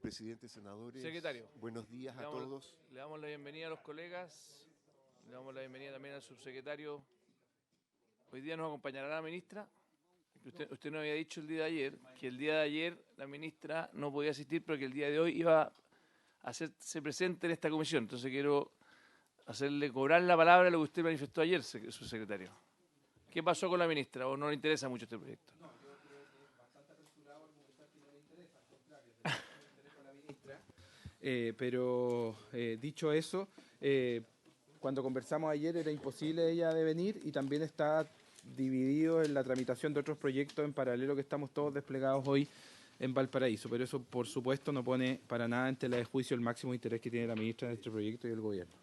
Presidente, senadores, Secretario, buenos días a todos. Le damos la bienvenida a los colegas, le damos la bienvenida también al subsecretario. Hoy día nos acompañará la ministra. Usted nos había dicho el día de ayer que el día de ayer la ministra no podía asistir, pero que el día de hoy iba a hacerse presente en esta comisión. Entonces quiero hacerle cobrar la palabra a lo que usted manifestó ayer, subsecretario. ¿Qué pasó con la ministra o no le interesa mucho este proyecto? No, yo creo que es bastante apresurado argumentar que no le interesa, al contrario, tenemos mucho interés con la ministra. Pero dicho eso, cuando conversamos ayer era imposible ella de venir y también está dividido en la tramitación de otros proyectos en paralelo que estamos todos desplegados hoy en Valparaíso. Pero eso, por supuesto, no pone para nada en tela de juicio el máximo interés que tiene la ministra en este proyecto y el gobierno.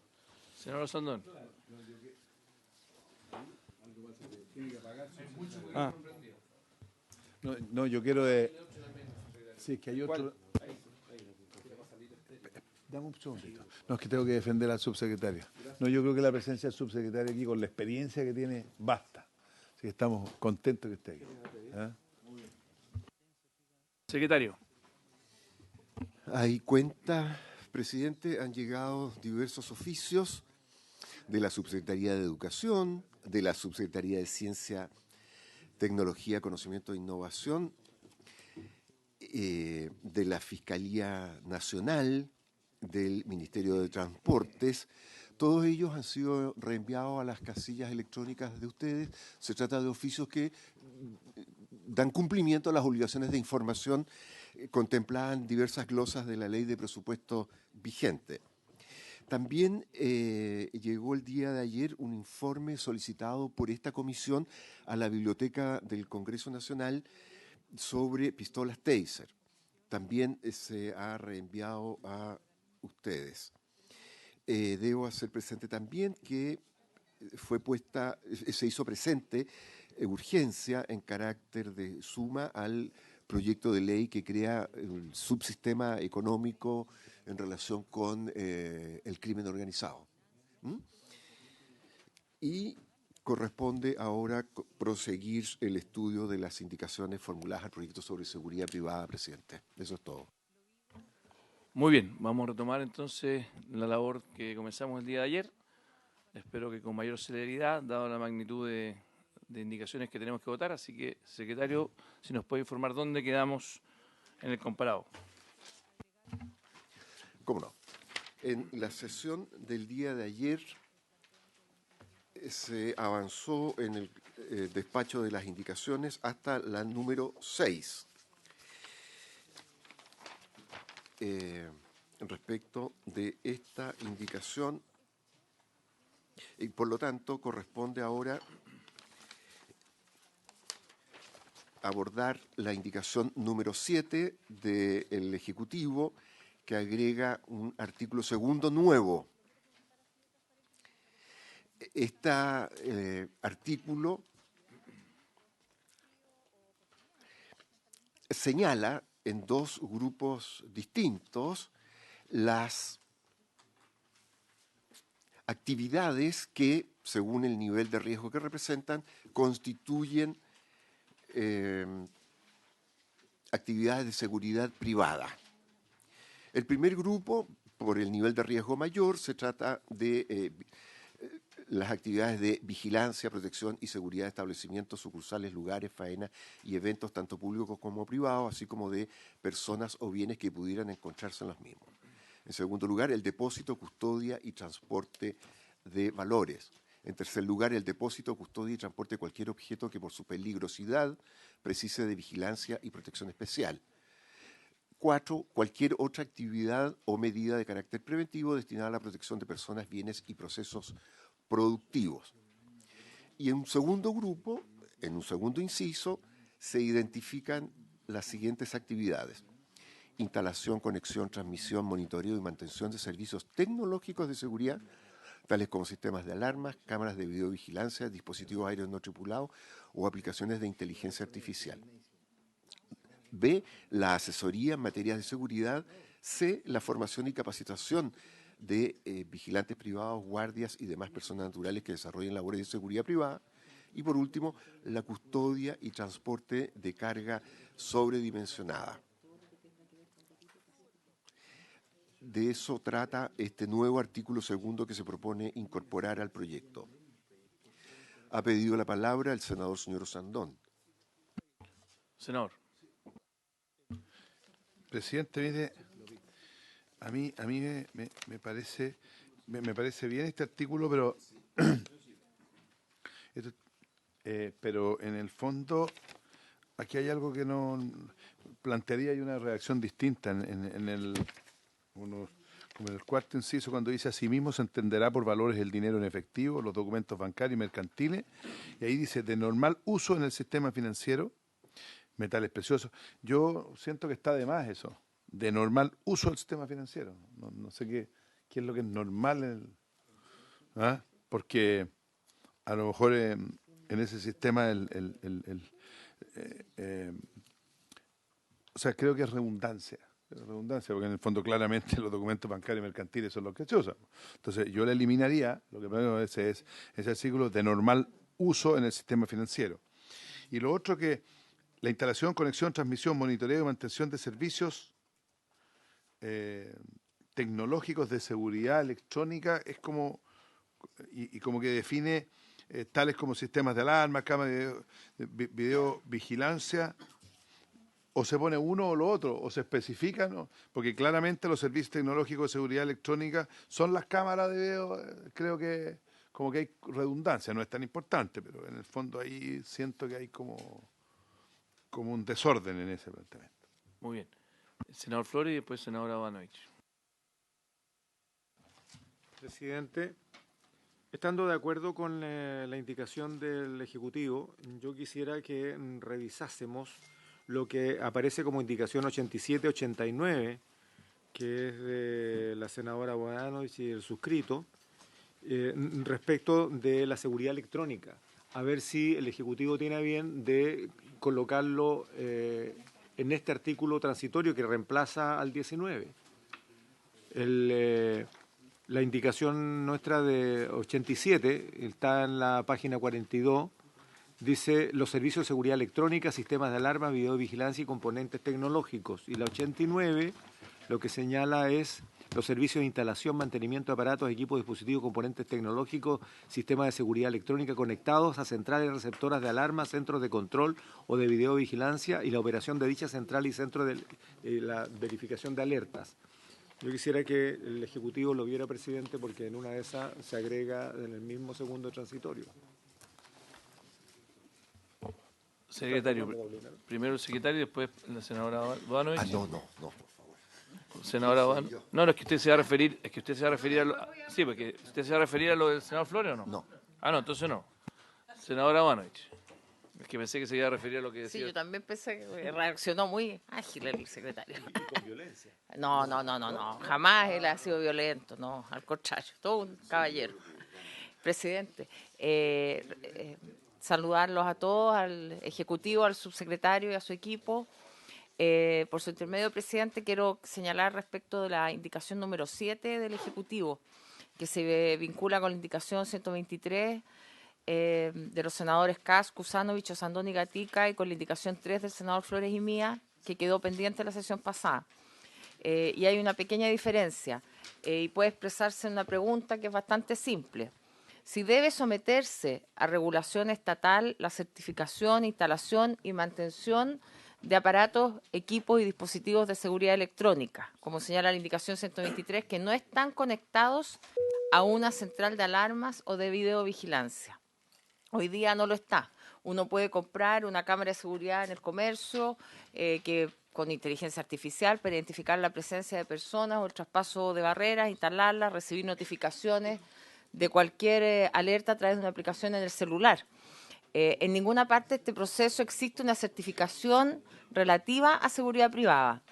Senador Sandón. No, yo quiero... Sí, es que hay otro... Dame un segundito. No, es que tengo que defender al subsecretario. No, yo creo que la presencia del subsecretario aquí, con la experiencia que tiene, basta. Así que estamos contentos que esté aquí. ¿Ah? Secretario. Ahí cuenta, presidente, han llegado diversos oficios de la Subsecretaría de Educación, de la Subsecretaría de Ciencia, Tecnología, Conocimiento e Innovación, de la Fiscalía Nacional, del Ministerio de Transportes. Todos ellos han sido reenviados a las casillas electrónicas de ustedes. Se trata de oficios que dan cumplimiento a las obligaciones de información contempladas en diversas glosas de la ley de presupuesto vigente. También llegó el día de ayer un informe solicitado por esta comisión a la Biblioteca del Congreso Nacional sobre pistolas Taser. También se ha reenviado a ustedes. Debo hacer presente también que se hizo presente urgencia en carácter de suma al proyecto de ley que crea el subsistema económico en relación con el crimen organizado. Y corresponde ahora proseguir el estudio de las indicaciones formuladas al proyecto sobre seguridad privada, presidente. Eso es todo. Muy bien, vamos a retomar entonces la labor que comenzamos el día de ayer. Espero que con mayor celeridad, dado la magnitud de indicaciones que tenemos que votar. Así que, secretario, si nos puede informar dónde quedamos en el comparado. ¿Cómo no? En la sesión del día de ayer se avanzó en el despacho de las indicaciones hasta la número 6. Respecto de esta indicación, y por lo tanto corresponde ahora abordar la indicación número 7 del Ejecutivo, que agrega un artículo segundo nuevo. Este artículo señala en dos grupos distintos las actividades que, según el nivel de riesgo que representan, constituyen actividades de seguridad privada. El primer grupo, por el nivel de riesgo mayor, se trata de las actividades de vigilancia, protección y seguridad de establecimientos, sucursales, lugares, faenas y eventos tanto públicos como privados, así como de personas o bienes que pudieran encontrarse en los mismos. En segundo lugar, el depósito, custodia y transporte de valores. En tercer lugar, el depósito, custodia y transporte de cualquier objeto que por su peligrosidad precise de vigilancia y protección especial. 4. Cualquier otra actividad o medida de carácter preventivo destinada a la protección de personas, bienes y procesos productivos. Y en un segundo grupo, en un segundo inciso, se identifican las siguientes actividades: instalación, conexión, transmisión, monitoreo y mantención de servicios tecnológicos de seguridad, tales como sistemas de alarmas, cámaras de videovigilancia, dispositivos aéreos no tripulados o aplicaciones de inteligencia artificial. B, la asesoría en materia de seguridad. C, la formación y capacitación de vigilantes privados, guardias y demás personas naturales que desarrollen labores de seguridad privada. Y por último, la custodia y transporte de carga sobredimensionada. De eso trata este nuevo artículo segundo que se propone incorporar al proyecto. Ha pedido la palabra el senador señor Sandón. Senador. Presidente, mire, a mí me parece bien este artículo, pero en el fondo aquí hay algo que no plantearía y una reacción distinta en el como en el cuarto inciso, cuando dice: asimismo se entenderá por valores el dinero en efectivo, los documentos bancarios y mercantiles, y ahí dice de normal uso en el sistema financiero, metales preciosos. Yo siento que está de más eso, de normal uso del sistema financiero. No sé qué es lo que es normal, porque a lo mejor en ese sistema o sea, creo que es redundancia, porque en el fondo claramente los documentos bancarios y mercantiles son los que se usan. Entonces yo le eliminaría, lo que primero es ese artículo de normal uso en el sistema financiero. Y lo otro que la instalación, conexión, transmisión, monitoreo y mantención de servicios tecnológicos de seguridad electrónica es como, y como que define tales como sistemas de alarma, cámaras de videovigilancia. O se pone uno o lo otro, o se especifica, ¿no? Porque claramente los servicios tecnológicos de seguridad electrónica son las cámaras de video. Creo que como que hay redundancia, no es tan importante, pero en el fondo ahí siento que hay como un desorden en ese planteamiento. Muy bien. El senador Flores y después el senador Abanovich. Presidente, estando de acuerdo con la indicación del Ejecutivo, yo quisiera que revisásemos lo que aparece como indicación 87-89, que es de la senadora Bodanovich y el suscrito, respecto de la seguridad electrónica. A ver si el Ejecutivo tiene a bien de colocarlo en este artículo transitorio que reemplaza al 19. La indicación nuestra de 87 está en la página 42. Dice los servicios de seguridad electrónica, sistemas de alarma, videovigilancia y componentes tecnológicos. Y la 89 lo que señala es los servicios de instalación, mantenimiento de aparatos, equipos, dispositivos, componentes tecnológicos, sistemas de seguridad electrónica conectados a centrales receptoras de alarma, centros de control o de videovigilancia y la operación de dicha central y centro de la verificación de alertas. Yo quisiera que el Ejecutivo lo viera, presidente, porque en una de esas se agrega en el mismo segundo transitorio. Secretario, primero el secretario y después la senadora Bodanovich. No, por favor. Senadora Bodanovich. No, es que usted se va a referir, a lo, sí, porque usted se va a referir a lo del senador Flores o no. No. No, entonces no. Senadora Bodanovich. Es que pensé que se iba a referir a lo que decía. Sí, yo también pensé que reaccionó muy ágil el secretario. Con violencia. No, jamás él ha sido violento, no, al contrario, todo un caballero. Presidente, saludarlos a todos, al Ejecutivo, al subsecretario y a su equipo. Por su intermedio, presidente, quiero señalar respecto de la indicación número 7 del Ejecutivo, que se vincula con la indicación 123 de los senadores Kass, Kusanovich, Sandón y Gatica, y con la indicación 3 del senador Flores y mía, que quedó pendiente la sesión pasada. Y hay una pequeña diferencia, y puede expresarse en una pregunta que es bastante simple. Si debe someterse a regulación estatal la certificación, instalación y mantención de aparatos, equipos y dispositivos de seguridad electrónica, como señala la indicación 123, que no están conectados a una central de alarmas o de videovigilancia. Hoy día no lo está. Uno puede comprar una cámara de seguridad en el comercio que con inteligencia artificial para identificar la presencia de personas o el traspaso de barreras, instalarlas, recibir notificaciones de cualquier alerta a través de una aplicación en el celular. En ninguna parte de este proceso existe una certificación relativa a seguridad privada.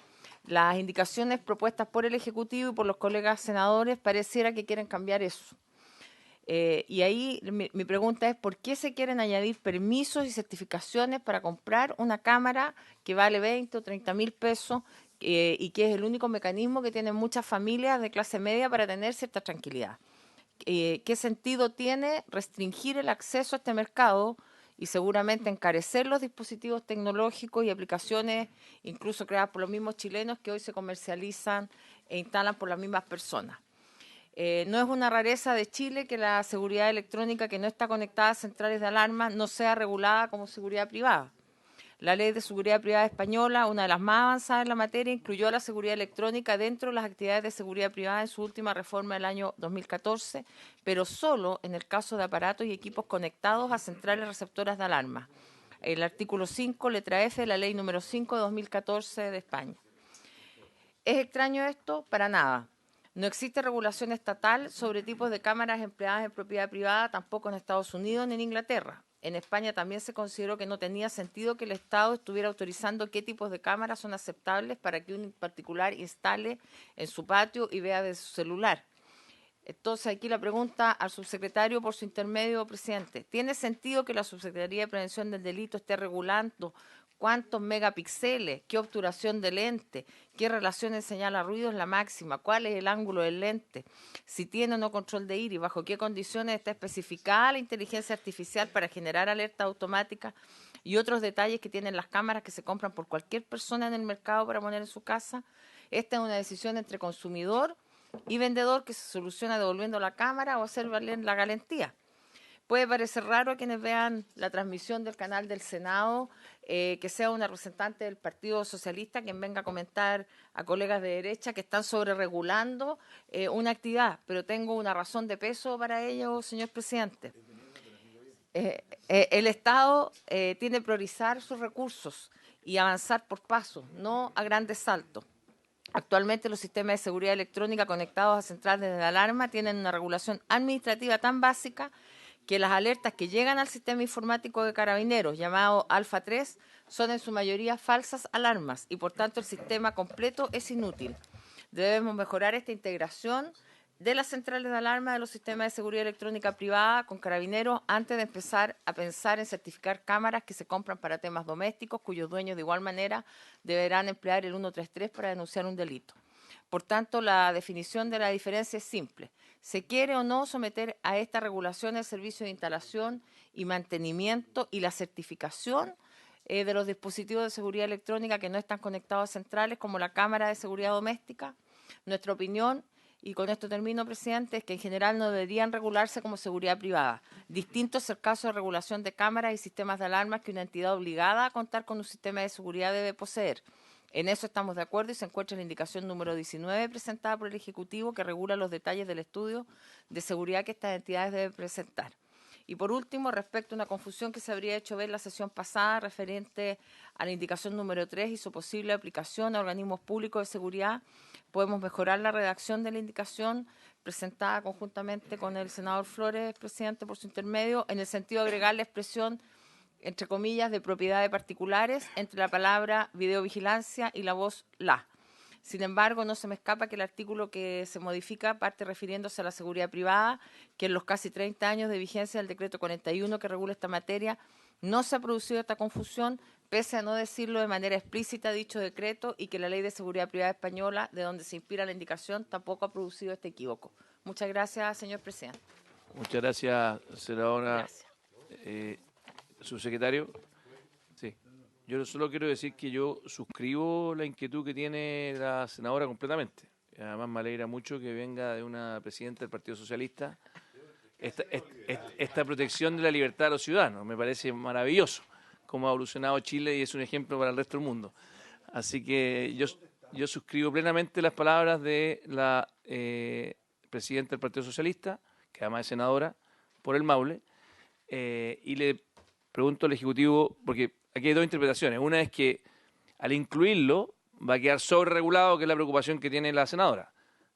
Las indicaciones propuestas por el Ejecutivo y por los colegas senadores pareciera que quieren cambiar eso. Y ahí mi pregunta es, ¿por qué se quieren añadir permisos y certificaciones para comprar una cámara que vale 20 o 30 mil pesos y que es el único mecanismo que tienen muchas familias de clase media para tener cierta tranquilidad? ¿qué sentido tiene restringir el acceso a este mercado y seguramente encarecer los dispositivos tecnológicos y aplicaciones, incluso creadas por los mismos chilenos que hoy se comercializan e instalan por las mismas personas? No es una rareza de Chile que la seguridad electrónica que no está conectada a centrales de alarma no sea regulada como seguridad privada. La Ley de Seguridad Privada Española, una de las más avanzadas en la materia, incluyó la seguridad electrónica dentro de las actividades de seguridad privada en su última reforma del año 2014, pero solo en el caso de aparatos y equipos conectados a centrales receptoras de alarma. El artículo 5, letra F de la Ley número 5 de 2014 de España. ¿Es extraño esto? Para nada. No existe regulación estatal sobre tipos de cámaras empleadas en propiedad privada, tampoco en Estados Unidos ni en Inglaterra. En España también se consideró que no tenía sentido que el Estado estuviera autorizando qué tipos de cámaras son aceptables para que un particular instale en su patio y vea desde su celular. Entonces, aquí la pregunta al subsecretario por su intermedio, presidente. ¿Tiene sentido que la Subsecretaría de Prevención del Delito esté regulando cuántos megapíxeles, qué obturación de lente, qué relación en señal a ruido es la máxima, cuál es el ángulo del lente, si tiene o no control de iris, bajo qué condiciones está especificada la inteligencia artificial para generar alerta automática y otros detalles que tienen las cámaras que se compran por cualquier persona en el mercado para poner en su casa? Esta es una decisión entre consumidor y vendedor que se soluciona devolviendo la cámara o hacer valer la garantía. Puede parecer raro a quienes vean la transmisión del canal del Senado que sea una representante del Partido Socialista quien venga a comentar a colegas de derecha que están sobreregulando una actividad, pero tengo una razón de peso para ello, señor presidente. El Estado tiene que priorizar sus recursos y avanzar por pasos, no a grandes saltos. Actualmente los sistemas de seguridad electrónica conectados a centrales de alarma tienen una regulación administrativa tan básica que las alertas que llegan al sistema informático de Carabineros, llamado Alfa 3, son en su mayoría falsas alarmas y por tanto el sistema completo es inútil. Debemos mejorar esta integración de las centrales de alarma de los sistemas de seguridad electrónica privada con Carabineros antes de empezar a pensar en certificar cámaras que se compran para temas domésticos cuyos dueños de igual manera deberán emplear el 133 para denunciar un delito. Por tanto, la definición de la diferencia es simple. ¿Se quiere o no someter a esta regulación el servicio de instalación y mantenimiento y la certificación de los dispositivos de seguridad electrónica que no están conectados a centrales como la cámara de seguridad doméstica? Nuestra opinión, y con esto termino, presidente, es que en general no deberían regularse como seguridad privada. Distinto es el caso de regulación de cámaras y sistemas de alarmas que una entidad obligada a contar con un sistema de seguridad debe poseer. En eso estamos de acuerdo y se encuentra en la indicación número 19 presentada por el Ejecutivo que regula los detalles del estudio de seguridad que estas entidades deben presentar. Y por último, respecto a una confusión que se habría hecho ver en la sesión pasada referente a la indicación número 3 y su posible aplicación a organismos públicos de seguridad, podemos mejorar la redacción de la indicación presentada conjuntamente con el senador Flores, presidente, por su intermedio, en el sentido de agregar la expresión entre comillas, de propiedad de particulares, entre la palabra videovigilancia y la voz la. Sin embargo, no se me escapa que el artículo que se modifica parte refiriéndose a la seguridad privada, que en los casi 30 años de vigencia del decreto 41 que regula esta materia, no se ha producido esta confusión, pese a no decirlo de manera explícita dicho decreto, y que la Ley de Seguridad Privada Española, de donde se inspira la indicación, tampoco ha producido este equívoco. Muchas gracias, señor presidente. Muchas gracias, senadora. Gracias. Subsecretario, sí. Yo solo quiero decir que yo suscribo la inquietud que tiene la senadora completamente. Además me alegra mucho que venga de una presidenta del Partido Socialista esta protección de la libertad de los ciudadanos. Me parece maravilloso cómo ha evolucionado Chile y es un ejemplo para el resto del mundo. Así que yo suscribo plenamente las palabras de la presidenta del Partido Socialista, que además es senadora por el Maule, y le pregunto al Ejecutivo, porque aquí hay dos interpretaciones. Una es que al incluirlo va a quedar sobreregulado, que es la preocupación que tiene la senadora.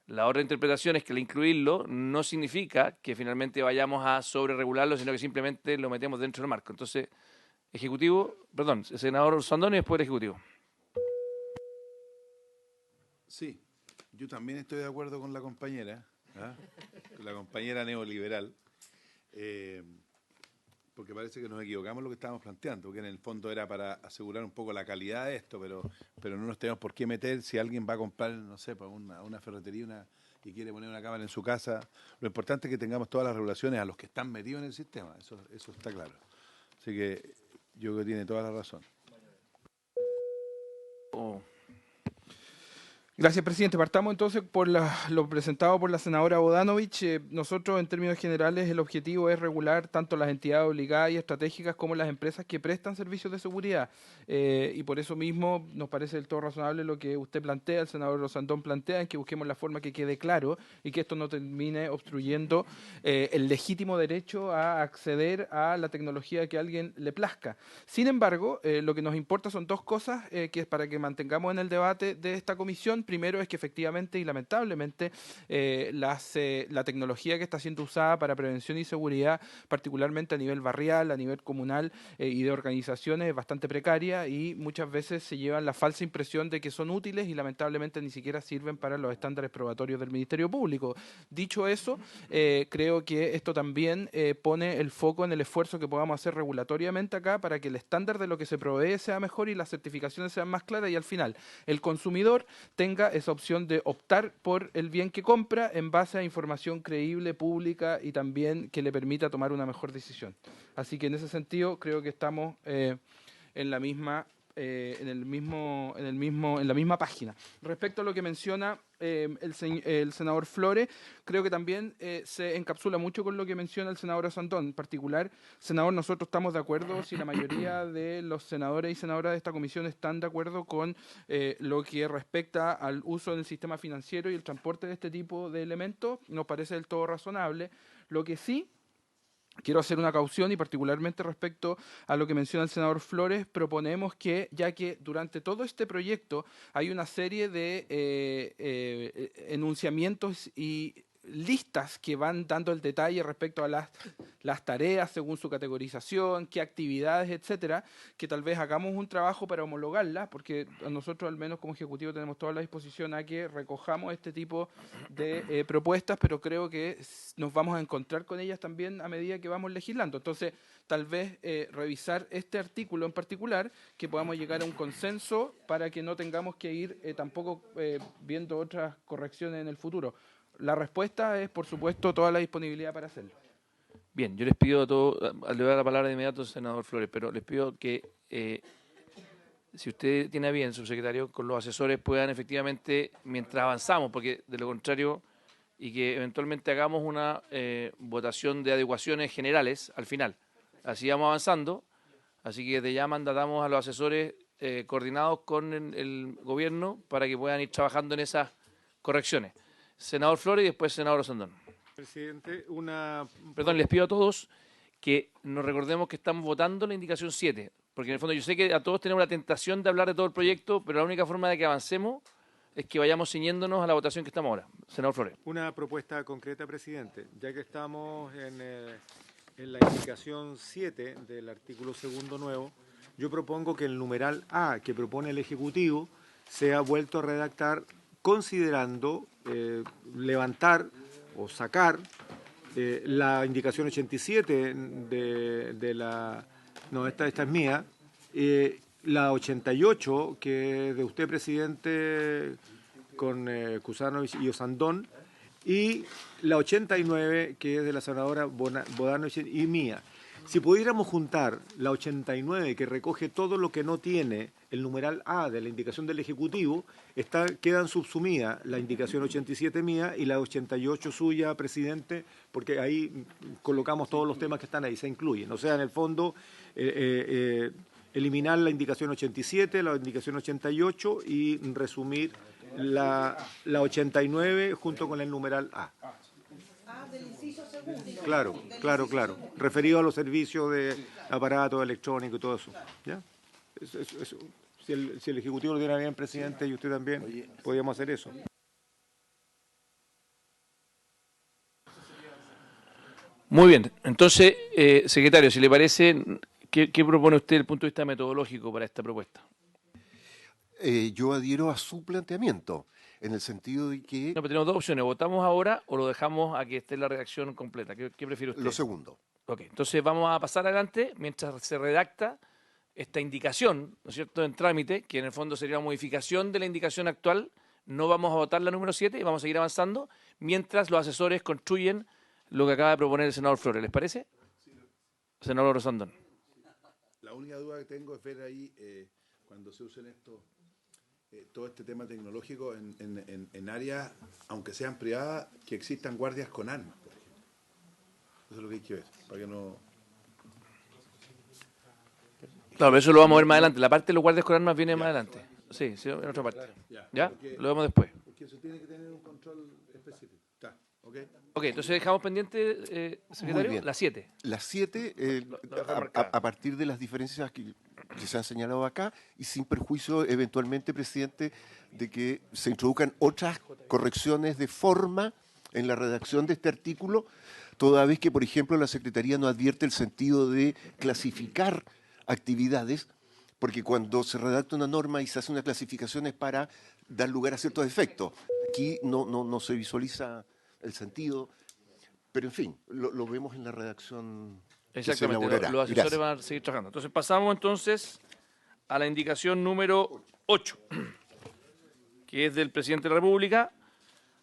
La otra interpretación es que al incluirlo no significa que finalmente vayamos a sobreregularlo, sino que simplemente lo metemos dentro del marco. Entonces, senador Sandón y después el Ejecutivo. Sí, yo también estoy de acuerdo con la compañera, con la compañera neoliberal. Porque parece que nos equivocamos en lo que estábamos planteando, porque en el fondo era para asegurar un poco la calidad de esto, pero no nos tenemos por qué meter si alguien va a comprar, no sé, para una ferretería, y quiere poner una cámara en su casa. Lo importante es que tengamos todas las regulaciones a los que están metidos en el sistema, eso está claro. Así que yo creo que tiene toda la razón. Gracias, presidente. Partamos entonces por lo presentado por la senadora Bodanovich. Nosotros, en términos generales, el objetivo es regular tanto las entidades obligadas y estratégicas como las empresas que prestan servicios de seguridad. Y por eso mismo nos parece del todo razonable lo que usted plantea, el senador Osandón plantea, en que busquemos la forma que quede claro y que esto no termine obstruyendo el legítimo derecho a acceder a la tecnología que a alguien le plazca. Sin embargo, lo que nos importa son dos cosas que es para que mantengamos en el debate de esta comisión. Primero es que efectivamente y lamentablemente la tecnología que está siendo usada para prevención y seguridad, particularmente a nivel barrial, a nivel comunal y de organizaciones, es bastante precaria y muchas veces se llevan la falsa impresión de que son útiles y lamentablemente ni siquiera sirven para los estándares probatorios del Ministerio Público. Dicho eso, creo que esto también pone el foco en el esfuerzo que podamos hacer regulatoriamente acá para que el estándar de lo que se provee sea mejor y las certificaciones sean más claras y al final el consumidor tenga esa opción de optar por el bien que compra en base a información creíble, pública y también que le permita tomar una mejor decisión. Así que en ese sentido creo que estamos en la misma en la misma página. Respecto a lo que menciona el senador Flores, creo que también se encapsula mucho con lo que menciona el senador Osandón. En particular, senador, nosotros estamos de acuerdo, si la mayoría de los senadores y senadoras de esta comisión están de acuerdo con lo que respecta al uso del sistema financiero y el transporte de este tipo de elementos, nos parece del todo razonable. Lo que sí quiero hacer una caución y particularmente respecto a lo que menciona el senador Flores, proponemos que, ya que durante todo este proyecto hay una serie de enunciamientos y listas que van dando el detalle respecto a las tareas según su categorización, qué actividades, etcétera, que tal vez hagamos un trabajo para homologarlas, porque nosotros al menos como Ejecutivo tenemos toda la disposición a que recojamos este tipo de propuestas, pero creo que nos vamos a encontrar con ellas también a medida que vamos legislando. Entonces, tal vez revisar este artículo en particular, que podamos llegar a un consenso para que no tengamos que ir tampoco viendo otras correcciones en el futuro. La respuesta es, por supuesto, toda la disponibilidad para hacerlo. Bien, yo les pido a todos, le voy a dar la palabra de inmediato al senador Flores, pero les pido que, si usted tiene a bien, subsecretario, con los asesores puedan efectivamente, mientras avanzamos, porque de lo contrario, y que eventualmente hagamos una votación de adecuaciones generales al final. Así vamos avanzando, así que desde ya mandatamos a los asesores coordinados con el gobierno para que puedan ir trabajando en esas correcciones. Senador Flores y después senador Osandón. Presidente, Perdón, les pido a todos que nos recordemos que estamos votando la indicación 7, porque en el fondo yo sé que a todos tenemos la tentación de hablar de todo el proyecto, pero la única forma de que avancemos es que vayamos ciñéndonos a la votación que estamos ahora. Senador Flores. Una propuesta concreta, presidente. Ya que estamos en la indicación 7 del artículo segundo nuevo, yo propongo que el numeral A que propone el Ejecutivo sea vuelto a redactar considerando levantar o sacar la indicación 87 de la... No, esta es mía. La 88, que es de usted, presidente, con Kusanovich y Osandón, y la 89, que es de la senadora Bodanovich y mía. Si pudiéramos juntar la 89, que recoge todo lo que no tiene el numeral A de la indicación del Ejecutivo, quedan subsumidas la indicación 87 mía y la 88 suya, presidente, porque ahí colocamos todos los temas que están ahí, se incluyen. O sea, en el fondo, eliminar la indicación 87, la indicación 88 y resumir la 89 junto con el numeral A. Del inciso segundo. Claro. Referido a los servicios de aparatos electrónicos y todo eso. ¿Ya? Si el Ejecutivo lo tiene bien, presidente, y usted también, podríamos hacer eso. Muy bien. Entonces, secretario, si le parece, ¿qué propone usted desde el punto de vista metodológico para esta propuesta? Yo adhiero a su planteamiento, en el sentido de que... No, pero tenemos dos opciones. ¿Votamos ahora o lo dejamos a que esté la redacción completa? ¿Qué prefiere usted? Lo segundo. Ok, entonces vamos a pasar adelante mientras se redacta esta indicación, ¿no es cierto?, en trámite, que en el fondo sería una modificación de la indicación actual, no vamos a votar la número 7 y vamos a seguir avanzando mientras los asesores construyen lo que acaba de proponer el senador Flores. ¿Les parece? Senador Rosandón. La única duda que tengo es ver ahí, cuando se usen todo este tema tecnológico en áreas, aunque sean privadas, que existan guardias con armas, por ejemplo. Eso es lo que hay que ver, para que no... Claro, pero eso lo vamos a ver más adelante. La parte de los guardias con armas viene más adelante. Sí, en otra parte. ¿Ya? Porque, lo vemos después. Porque eso tiene que tener un control específico. Está, ¿ok? Ok, entonces dejamos pendiente, Muy secretario, bien. la 7. Las 7, a partir de las diferencias que se han señalado acá, y sin perjuicio eventualmente, presidente, de que se introduzcan otras correcciones de forma en la redacción de este artículo, toda vez que, por ejemplo, la Secretaría no advierte el sentido de clasificar actividades, porque cuando se redacta una norma y se hace una clasificación es para dar lugar a ciertos efectos. Aquí no se visualiza el sentido, pero en fin, lo vemos en la redacción que se Exactamente, elaborará. los asesores Gracias. van a seguir trabajando. Entonces pasamos entonces a la indicación número 8, que es del presidente de la República,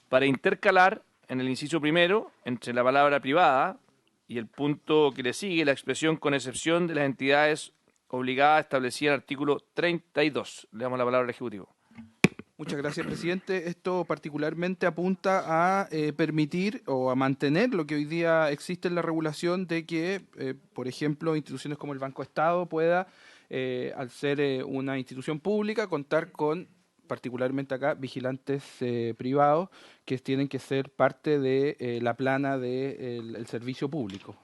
para intercalar en el inciso primero, entre la palabra privada y el punto que le sigue, la expresión con excepción de las entidades obligadas establecida en el artículo 32. Le damos la palabra al Ejecutivo. Muchas gracias, presidente. Esto particularmente apunta a permitir o a mantener lo que hoy día existe en la regulación de que, por ejemplo, instituciones como el Banco Estado pueda, al ser una institución pública, contar con, particularmente acá, vigilantes privados que tienen que ser parte de la plana del servicio público.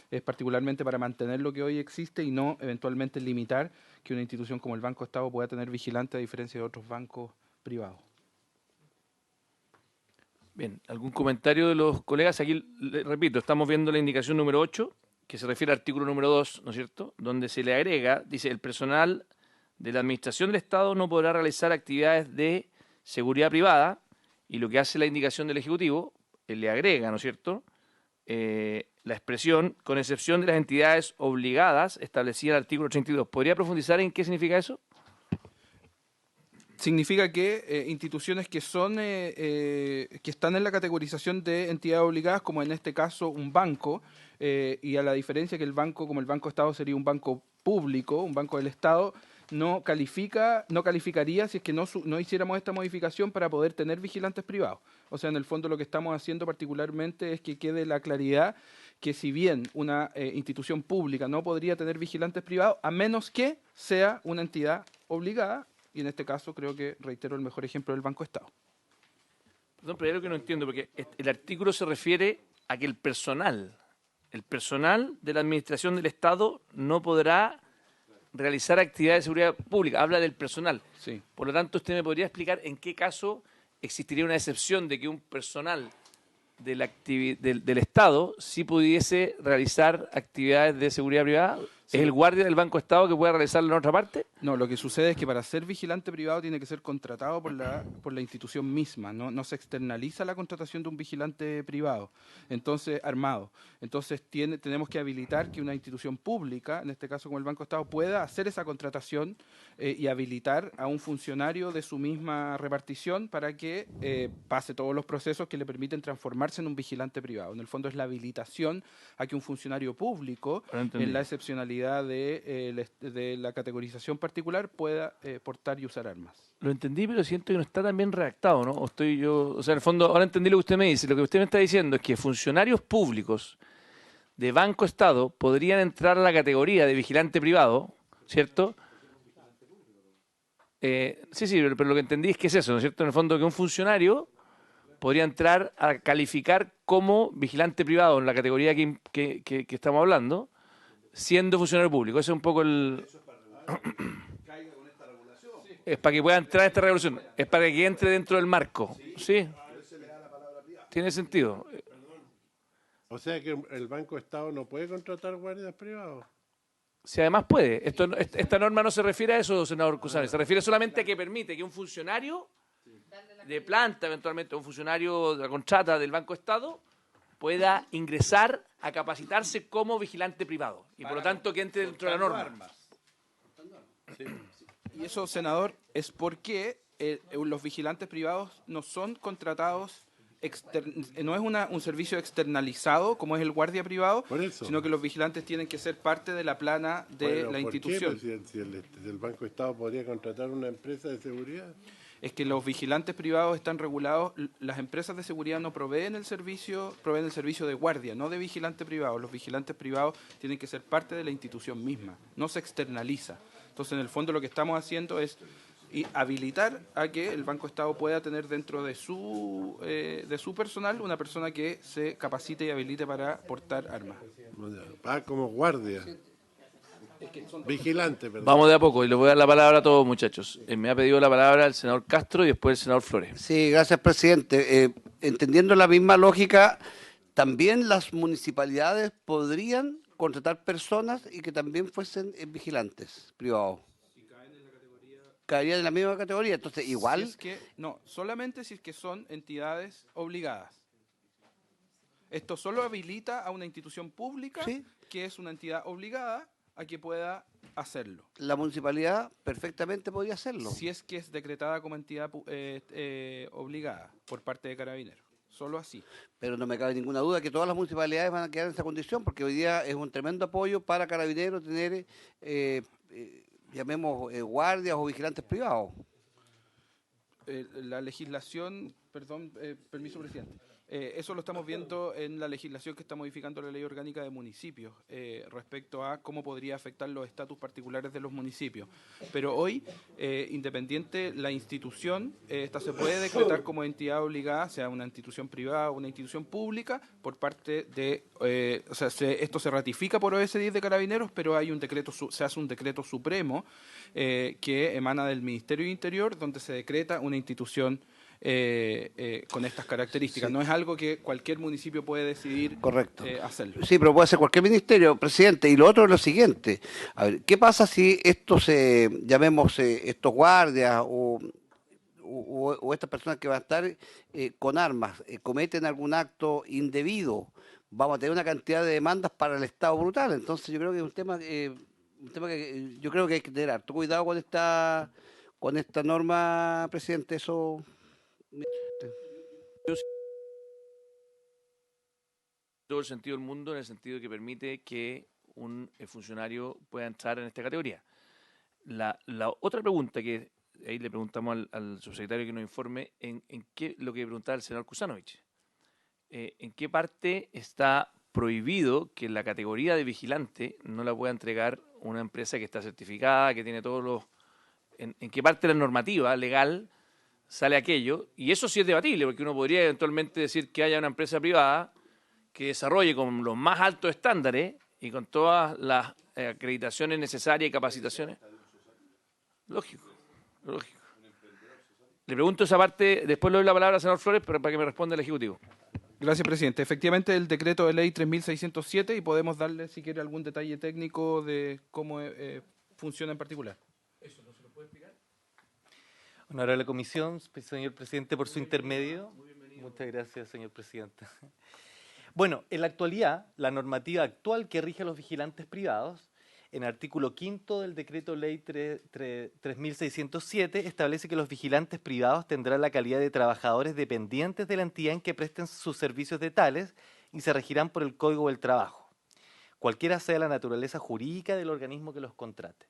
Es particularmente para mantener lo que hoy existe y no eventualmente limitar que una institución como el Banco Estado pueda tener vigilantes a diferencia de otros bancos privados. Bien, ¿algún comentario de los colegas? Aquí, repito, estamos viendo la indicación número 8, que se refiere al artículo número 2, ¿no es cierto?, donde se le agrega, dice, el personal de la Administración del Estado no podrá realizar actividades de seguridad privada, y lo que hace la indicación del Ejecutivo, le agrega, ¿no es cierto?, la expresión, con excepción de las entidades obligadas establecidas en el artículo 32. ¿Podría profundizar en qué significa eso? Significa que instituciones que son que están en la categorización de entidades obligadas, como en este caso un banco, y a la diferencia que el banco, como el Banco Estado sería un banco público, un banco del Estado, no calificaría si es que no hiciéramos esta modificación para poder tener vigilantes privados. O sea, en el fondo lo que estamos haciendo particularmente es que quede la claridad que si bien una institución pública no podría tener vigilantes privados, a menos que sea una entidad obligada, y en este caso creo que, reitero, el mejor ejemplo del Banco Estado. Perdón, pero hay algo que no entiendo, porque el artículo se refiere a que el personal de la Administración del Estado no podrá realizar actividades de seguridad pública. Habla del personal. Sí. Por lo tanto, ¿usted me podría explicar en qué caso existiría una excepción de que un personal del Estado sí pudiese realizar actividades de seguridad privada? Sí. ¿Es el guardia del Banco Estado que puede realizarlo en otra parte? No, lo que sucede es que para ser vigilante privado tiene que ser contratado por la institución misma, no se externaliza la contratación de un vigilante privado, entonces armado. Entonces tenemos que habilitar que una institución pública, en este caso como el Banco Estado, pueda hacer esa contratación y habilitar a un funcionario de su misma repartición para que pase todos los procesos que le permiten transformarse en un vigilante privado. En el fondo es la habilitación a que un funcionario público, en la excepcionalidad de la categorización particular, pueda portar y usar armas. Lo entendí, pero siento que no está tan bien redactado, ¿no? O sea, en el fondo, ahora entendí lo que usted me dice. Lo que usted me está diciendo es que funcionarios públicos de Banco Estado podrían entrar a la categoría de vigilante privado, ¿cierto? Sí, pero lo que entendí es que es eso, ¿no es cierto? En el fondo, que un funcionario podría entrar a calificar como vigilante privado en la categoría que estamos hablando, siendo funcionario público. Ese es un poco el... Es para que pueda entrar esta regulación. Es para que entre dentro del marco. Sí. Tiene sentido. O sea que el Banco Estado no puede contratar guardias privados. Si además puede. Esta norma no se refiere a eso, senador Cusane. Se refiere solamente a que permite que un funcionario de planta, eventualmente un funcionario de la contrata del Banco Estado, pueda ingresar a capacitarse como vigilante privado. Y por lo tanto que entre dentro de la norma. Y eso, senador, es porque los vigilantes privados no son contratados, no es un servicio externalizado como es el guardia privado, sino que los vigilantes tienen que ser parte de la plana de la institución. ¿Por qué? Si el Banco Estado podría contratar una empresa de seguridad. Es que los vigilantes privados están regulados, las empresas de seguridad no proveen el servicio de guardia, no de vigilante privado. Los vigilantes privados tienen que ser parte de la institución misma, no se externaliza. Entonces, en el fondo, lo que estamos haciendo es habilitar a que el Banco Estado pueda tener dentro de su personal una persona que se capacite y habilite para portar armas. Como guardia. Vigilante, perdón. Vamos de a poco y les voy a dar la palabra a todos, muchachos. Me ha pedido la palabra el senador Castro y después el senador Flores. Sí, gracias, presidente. Entendiendo la misma lógica, también las municipalidades podrían contratar personas y que también fuesen vigilantes privados. Caerían en la misma categoría, entonces igual... Si es que, no, solamente si es que son entidades obligadas. Esto solo habilita a una institución pública, ¿sí?, que es una entidad obligada a que pueda hacerlo. La municipalidad perfectamente podría hacerlo. Si es que es decretada como entidad obligada por parte de Carabineros. Solo así. Pero no me cabe ninguna duda que todas las municipalidades van a quedar en esa condición, porque hoy día es un tremendo apoyo para Carabineros tener, llamemos, guardias o vigilantes privados. La legislación, permiso, presidente. Eso lo estamos viendo en la legislación que está modificando la Ley Orgánica de Municipios respecto a cómo podría afectar los estatus particulares de los municipios. Pero hoy, independiente la institución, esta se puede decretar como entidad obligada, sea una institución privada o una institución pública, por parte de, esto se ratifica por OS10 de Carabineros, pero hay un decreto, se hace un decreto supremo que emana del Ministerio de Interior, donde se decreta una institución con estas características. Sí. No es algo que cualquier municipio puede decidir. Correcto. Hacerlo. Sí, pero puede ser cualquier ministerio, presidente. Y lo otro es lo siguiente. A ver, ¿qué pasa si estos, llamemos, estos guardias o estas personas que van a estar con armas cometen algún acto indebido? Vamos a tener una cantidad de demandas para el Estado brutal. Entonces yo creo que es un tema que yo creo que hay que tener harto cuidado con esta norma, presidente. Eso... Todo el sentido del mundo, en el sentido de que permite que un funcionario pueda entrar en esta categoría. La otra pregunta que ahí le preguntamos al subsecretario que nos informe en qué, lo que preguntaba el senador Kusanovich, en qué parte está prohibido que la categoría de vigilante no la pueda entregar una empresa que está certificada, que tiene todos los... en qué parte de la normativa legal sale aquello, y eso sí es debatible, porque uno podría eventualmente decir que haya una empresa privada que desarrolle con los más altos estándares y con todas las acreditaciones necesarias y capacitaciones. Lógico. Le pregunto esa parte, después le doy la palabra al senador Flores, pero para que me responda el Ejecutivo. Gracias, presidente. Efectivamente, el decreto de ley 3607, y podemos darle, si quiere, algún detalle técnico de cómo funciona en particular. ¿Eso no se lo puede explicar? Honorable Comisión, señor presidente, por su intermedio. Muchas gracias, señor presidente. Bueno, en la actualidad, la normativa actual que rige a los vigilantes privados, en el artículo 5 del decreto ley 3607, establece que los vigilantes privados tendrán la calidad de trabajadores dependientes de la entidad en que presten sus servicios de tales y se regirán por el Código del Trabajo, cualquiera sea la naturaleza jurídica del organismo que los contrate.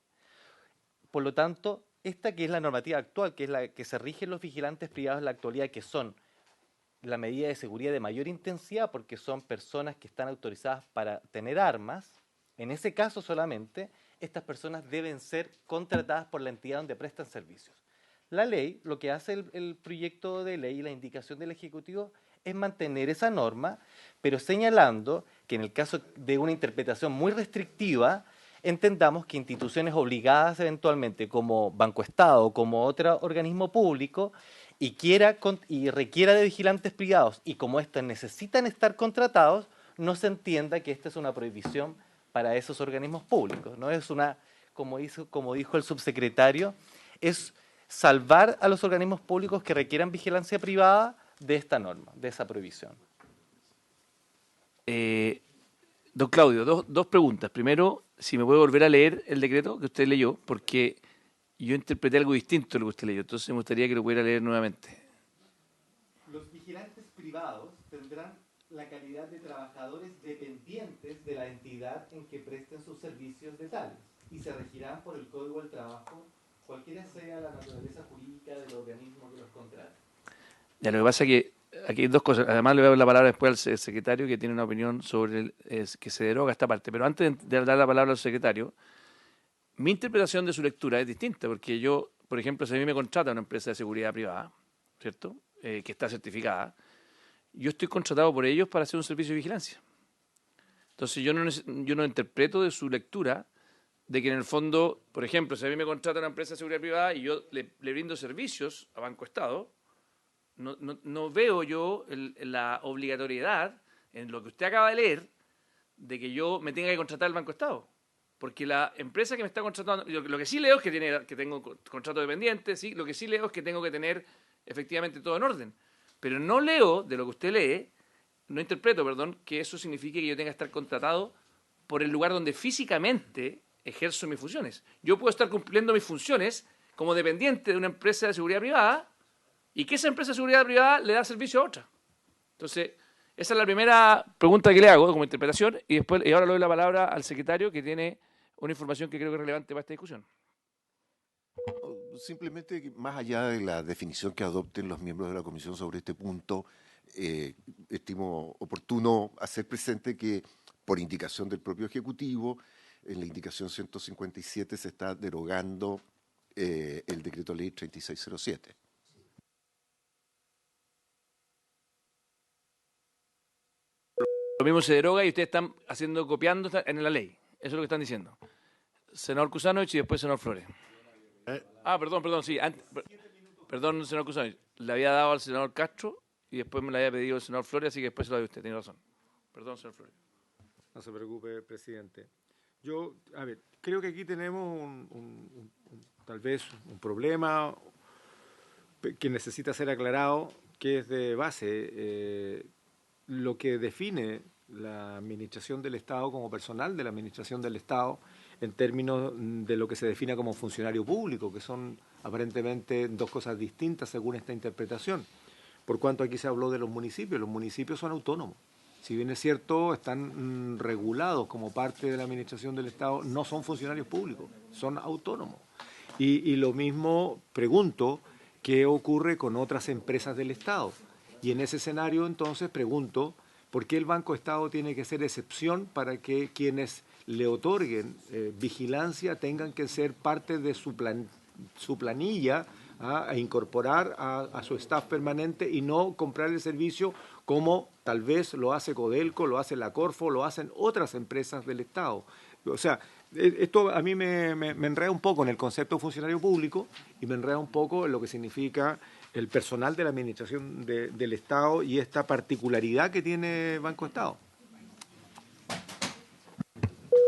Por lo tanto, esta que es la normativa actual, que es la que se rigen los vigilantes privados en la actualidad, que son la medida de seguridad de mayor intensidad porque son personas que están autorizadas para tener armas, en ese caso solamente, estas personas deben ser contratadas por la entidad donde prestan servicios. La ley, lo que hace el proyecto de ley y la indicación del Ejecutivo es mantener esa norma, pero señalando que en el caso de una interpretación muy restrictiva, entendamos que instituciones obligadas eventualmente como Banco Estado o como otro organismo público y requiera de vigilantes privados y como estos necesitan estar contratados, no se entienda que esta es una prohibición para esos organismos públicos. No es una, como dijo el subsecretario, es salvar a los organismos públicos que requieran vigilancia privada de esta norma, de esa prohibición. Don Claudio, dos preguntas. Primero, si me puede volver a leer el decreto que usted leyó, porque y yo interpreté algo distinto de lo que usted leyó, entonces me gustaría que lo pudiera leer nuevamente. Los vigilantes privados tendrán la calidad de trabajadores dependientes de la entidad en que presten sus servicios de tales y se regirán por el Código del Trabajo, cualquiera sea la naturaleza jurídica del organismo que los contrate. Ya, lo que pasa es que aquí hay dos cosas. Además, le voy a dar la palabra después al secretario, que tiene una opinión sobre que se deroga esta parte. Pero antes de dar la palabra al secretario, mi interpretación de su lectura es distinta, porque yo, por ejemplo, si a mí me contrata una empresa de seguridad privada, ¿cierto?, que está certificada, yo estoy contratado por ellos para hacer un servicio de vigilancia. Entonces, yo no interpreto de su lectura de que en el fondo, por ejemplo, si a mí me contrata una empresa de seguridad privada y yo le brindo servicios a Banco Estado, no veo yo la obligatoriedad, en lo que usted acaba de leer, de que yo me tenga que contratar al Banco Estado. Porque la empresa que me está contratando, lo que sí leo es que tengo contrato dependiente, sí, lo que sí leo es que tengo que tener efectivamente todo en orden. Pero no leo, de lo que usted lee, no interpreto, perdón, que eso signifique que yo tenga que estar contratado por el lugar donde físicamente ejerzo mis funciones. Yo puedo estar cumpliendo mis funciones como dependiente de una empresa de seguridad privada y que esa empresa de seguridad privada le da servicio a otra. Entonces, esa es la primera pregunta que le hago como interpretación y ahora le doy la palabra al secretario, que tiene una información que creo que es relevante para esta discusión. Simplemente, más allá de la definición que adopten los miembros de la comisión sobre este punto, estimo oportuno hacer presente que, por indicación del propio Ejecutivo, en la indicación 157 se está derogando el decreto ley 3607. Lo mismo se deroga y ustedes están copiando en la ley. Eso es lo que están diciendo. Senador Kusanovich y después senador Flores. Perdón, sí. Perdón, senador Kusanovich. Le había dado al senador Castro y después me la había pedido el senador Flores, así que después se lo doy a usted. Tiene razón. Perdón, senador Flores. No se preocupe, presidente. Yo, creo que aquí tenemos tal vez un problema que necesita ser aclarado, que es de base. Lo que define la administración del Estado como personal de la administración del Estado en términos de lo que se define como funcionario público, que son aparentemente dos cosas distintas según esta interpretación. Por cuanto aquí se habló de los municipios son autónomos. Si bien es cierto, están regulados como parte de la administración del Estado, no son funcionarios públicos, son autónomos. Y lo mismo pregunto, ¿qué ocurre con otras empresas del Estado? Y en ese escenario, entonces, pregunto, ¿por qué el Banco Estado tiene que ser excepción para que quienes le otorguen vigilancia tengan que ser parte de su planilla a incorporar a su staff permanente y no comprar el servicio como tal vez lo hace Codelco, lo hace la Corfo, lo hacen otras empresas del Estado? O sea, esto a mí me enreda un poco en el concepto de funcionario público y me enreda un poco en lo que significa el personal de la administración del Estado y esta particularidad que tiene Banco Estado.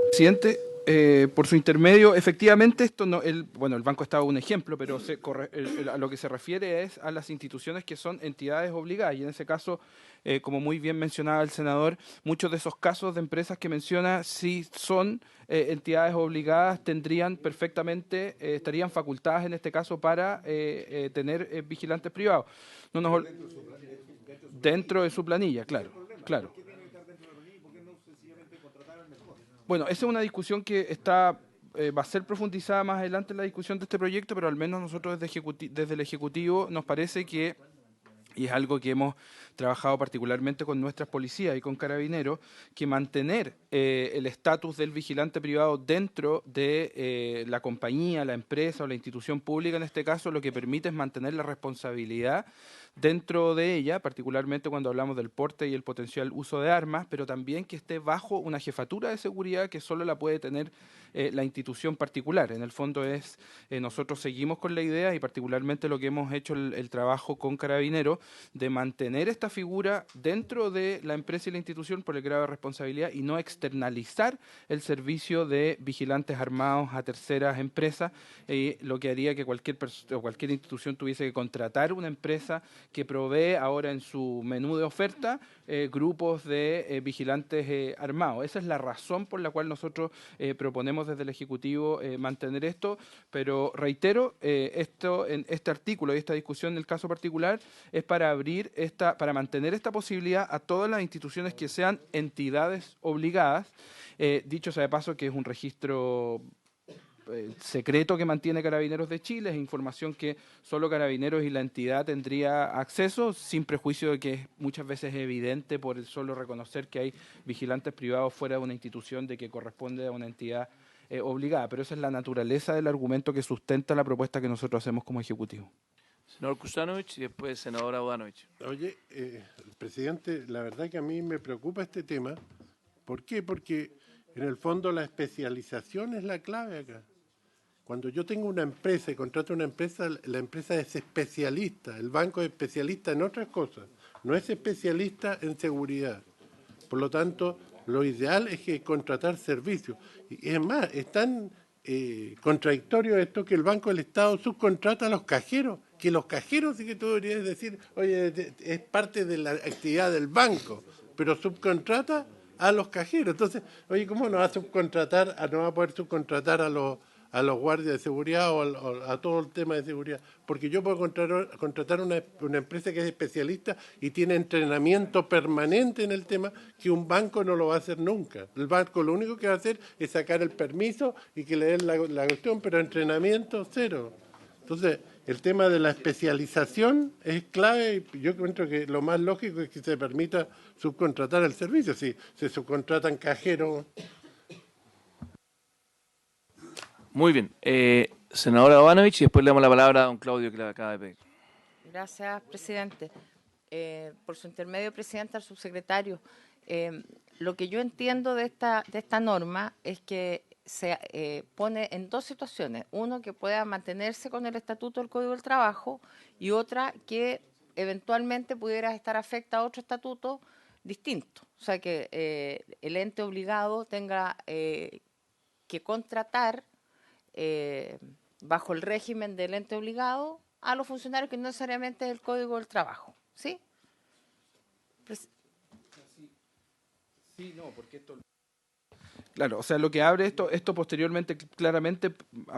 Presidente, por su intermedio, efectivamente, esto no, el Banco Estado es un ejemplo, pero a lo que se refiere es a las instituciones que son entidades obligadas, y en ese caso, como muy bien mencionaba el senador, muchos de esos casos de empresas que menciona, si son entidades obligadas, tendrían perfectamente, estarían facultadas en este caso para tener vigilantes privados. Dentro de su planilla, claro. Bueno, esa es una discusión que va a ser profundizada más adelante en la discusión de este proyecto, pero al menos nosotros desde el Ejecutivo nos parece que, y es algo que hemos trabajado particularmente con nuestras policías y con carabineros, que mantener el estatus del vigilante privado dentro de la compañía, la empresa o la institución pública, en este caso, lo que permite es mantener la responsabilidad dentro de ella, particularmente cuando hablamos del porte y el potencial uso de armas, pero también que esté bajo una jefatura de seguridad que solo la puede tener la institución particular. En el fondo nosotros seguimos con la idea y particularmente lo que hemos hecho el trabajo con Carabineros de mantener esta figura dentro de la empresa y la institución por el grado de responsabilidad y no externalizar el servicio de vigilantes armados a terceras empresas, lo que haría que cualquier institución tuviese que contratar una empresa que provee ahora en su menú de oferta grupos de vigilantes armados. Esa es la razón por la cual nosotros proponemos desde el Ejecutivo mantener esto, pero reitero, en este artículo y esta discusión del caso particular es para para mantener esta posibilidad a todas las instituciones que sean entidades obligadas. Dicho sea de paso que es un registro secreto que mantiene Carabineros de Chile, es información que solo Carabineros y la entidad tendría acceso, sin prejuicio de que muchas veces es evidente por el solo reconocer que hay vigilantes privados fuera de una institución de que corresponde a una entidad obligada, pero esa es la naturaleza del argumento que sustenta la propuesta que nosotros hacemos como Ejecutivo. Senador Kusanovich y después senadora Bodanovich. Oye, presidente, la verdad que a mí me preocupa este tema. ¿Por qué? Porque en el fondo la especialización es la clave acá. Cuando yo tengo una empresa y contrato una empresa, la empresa es especialista, el banco es especialista en otras cosas, no es especialista en seguridad. Por lo tanto, lo ideal es que contratar servicios. Y es más, es tan contradictorio esto que el Banco del Estado subcontrata a los cajeros, que los cajeros sí que tú deberías decir, oye, es parte de la actividad del banco, pero subcontrata a los cajeros. Entonces, oye, ¿cómo no va a poder subcontratar a los guardias de seguridad o a todo el tema de seguridad? Porque yo puedo contratar una empresa que es especialista y tiene entrenamiento permanente en el tema que un banco no lo va a hacer nunca. El banco lo único que va a hacer es sacar el permiso y que le den la cuestión, pero entrenamiento cero. Entonces, el tema de la especialización es clave y yo encuentro que lo más lógico es que se permita subcontratar el servicio. Si se subcontratan cajeros. Muy bien. Senadora Bodanovich y después le damos la palabra a don Claudio que la acaba de pedir. Gracias, presidente. Por su intermedio, presidente, al subsecretario. Lo que yo entiendo de esta norma es que se pone en dos situaciones. Uno, que pueda mantenerse con el Estatuto del Código del Trabajo y otra, que eventualmente pudiera estar afecta a otro estatuto distinto. O sea, que el ente obligado tenga que contratar bajo el régimen del ente obligado a los funcionarios que no necesariamente es el Código del Trabajo. ¿Sí? Sí, no, porque esto... Claro, o sea, lo que abre esto posteriormente, claramente,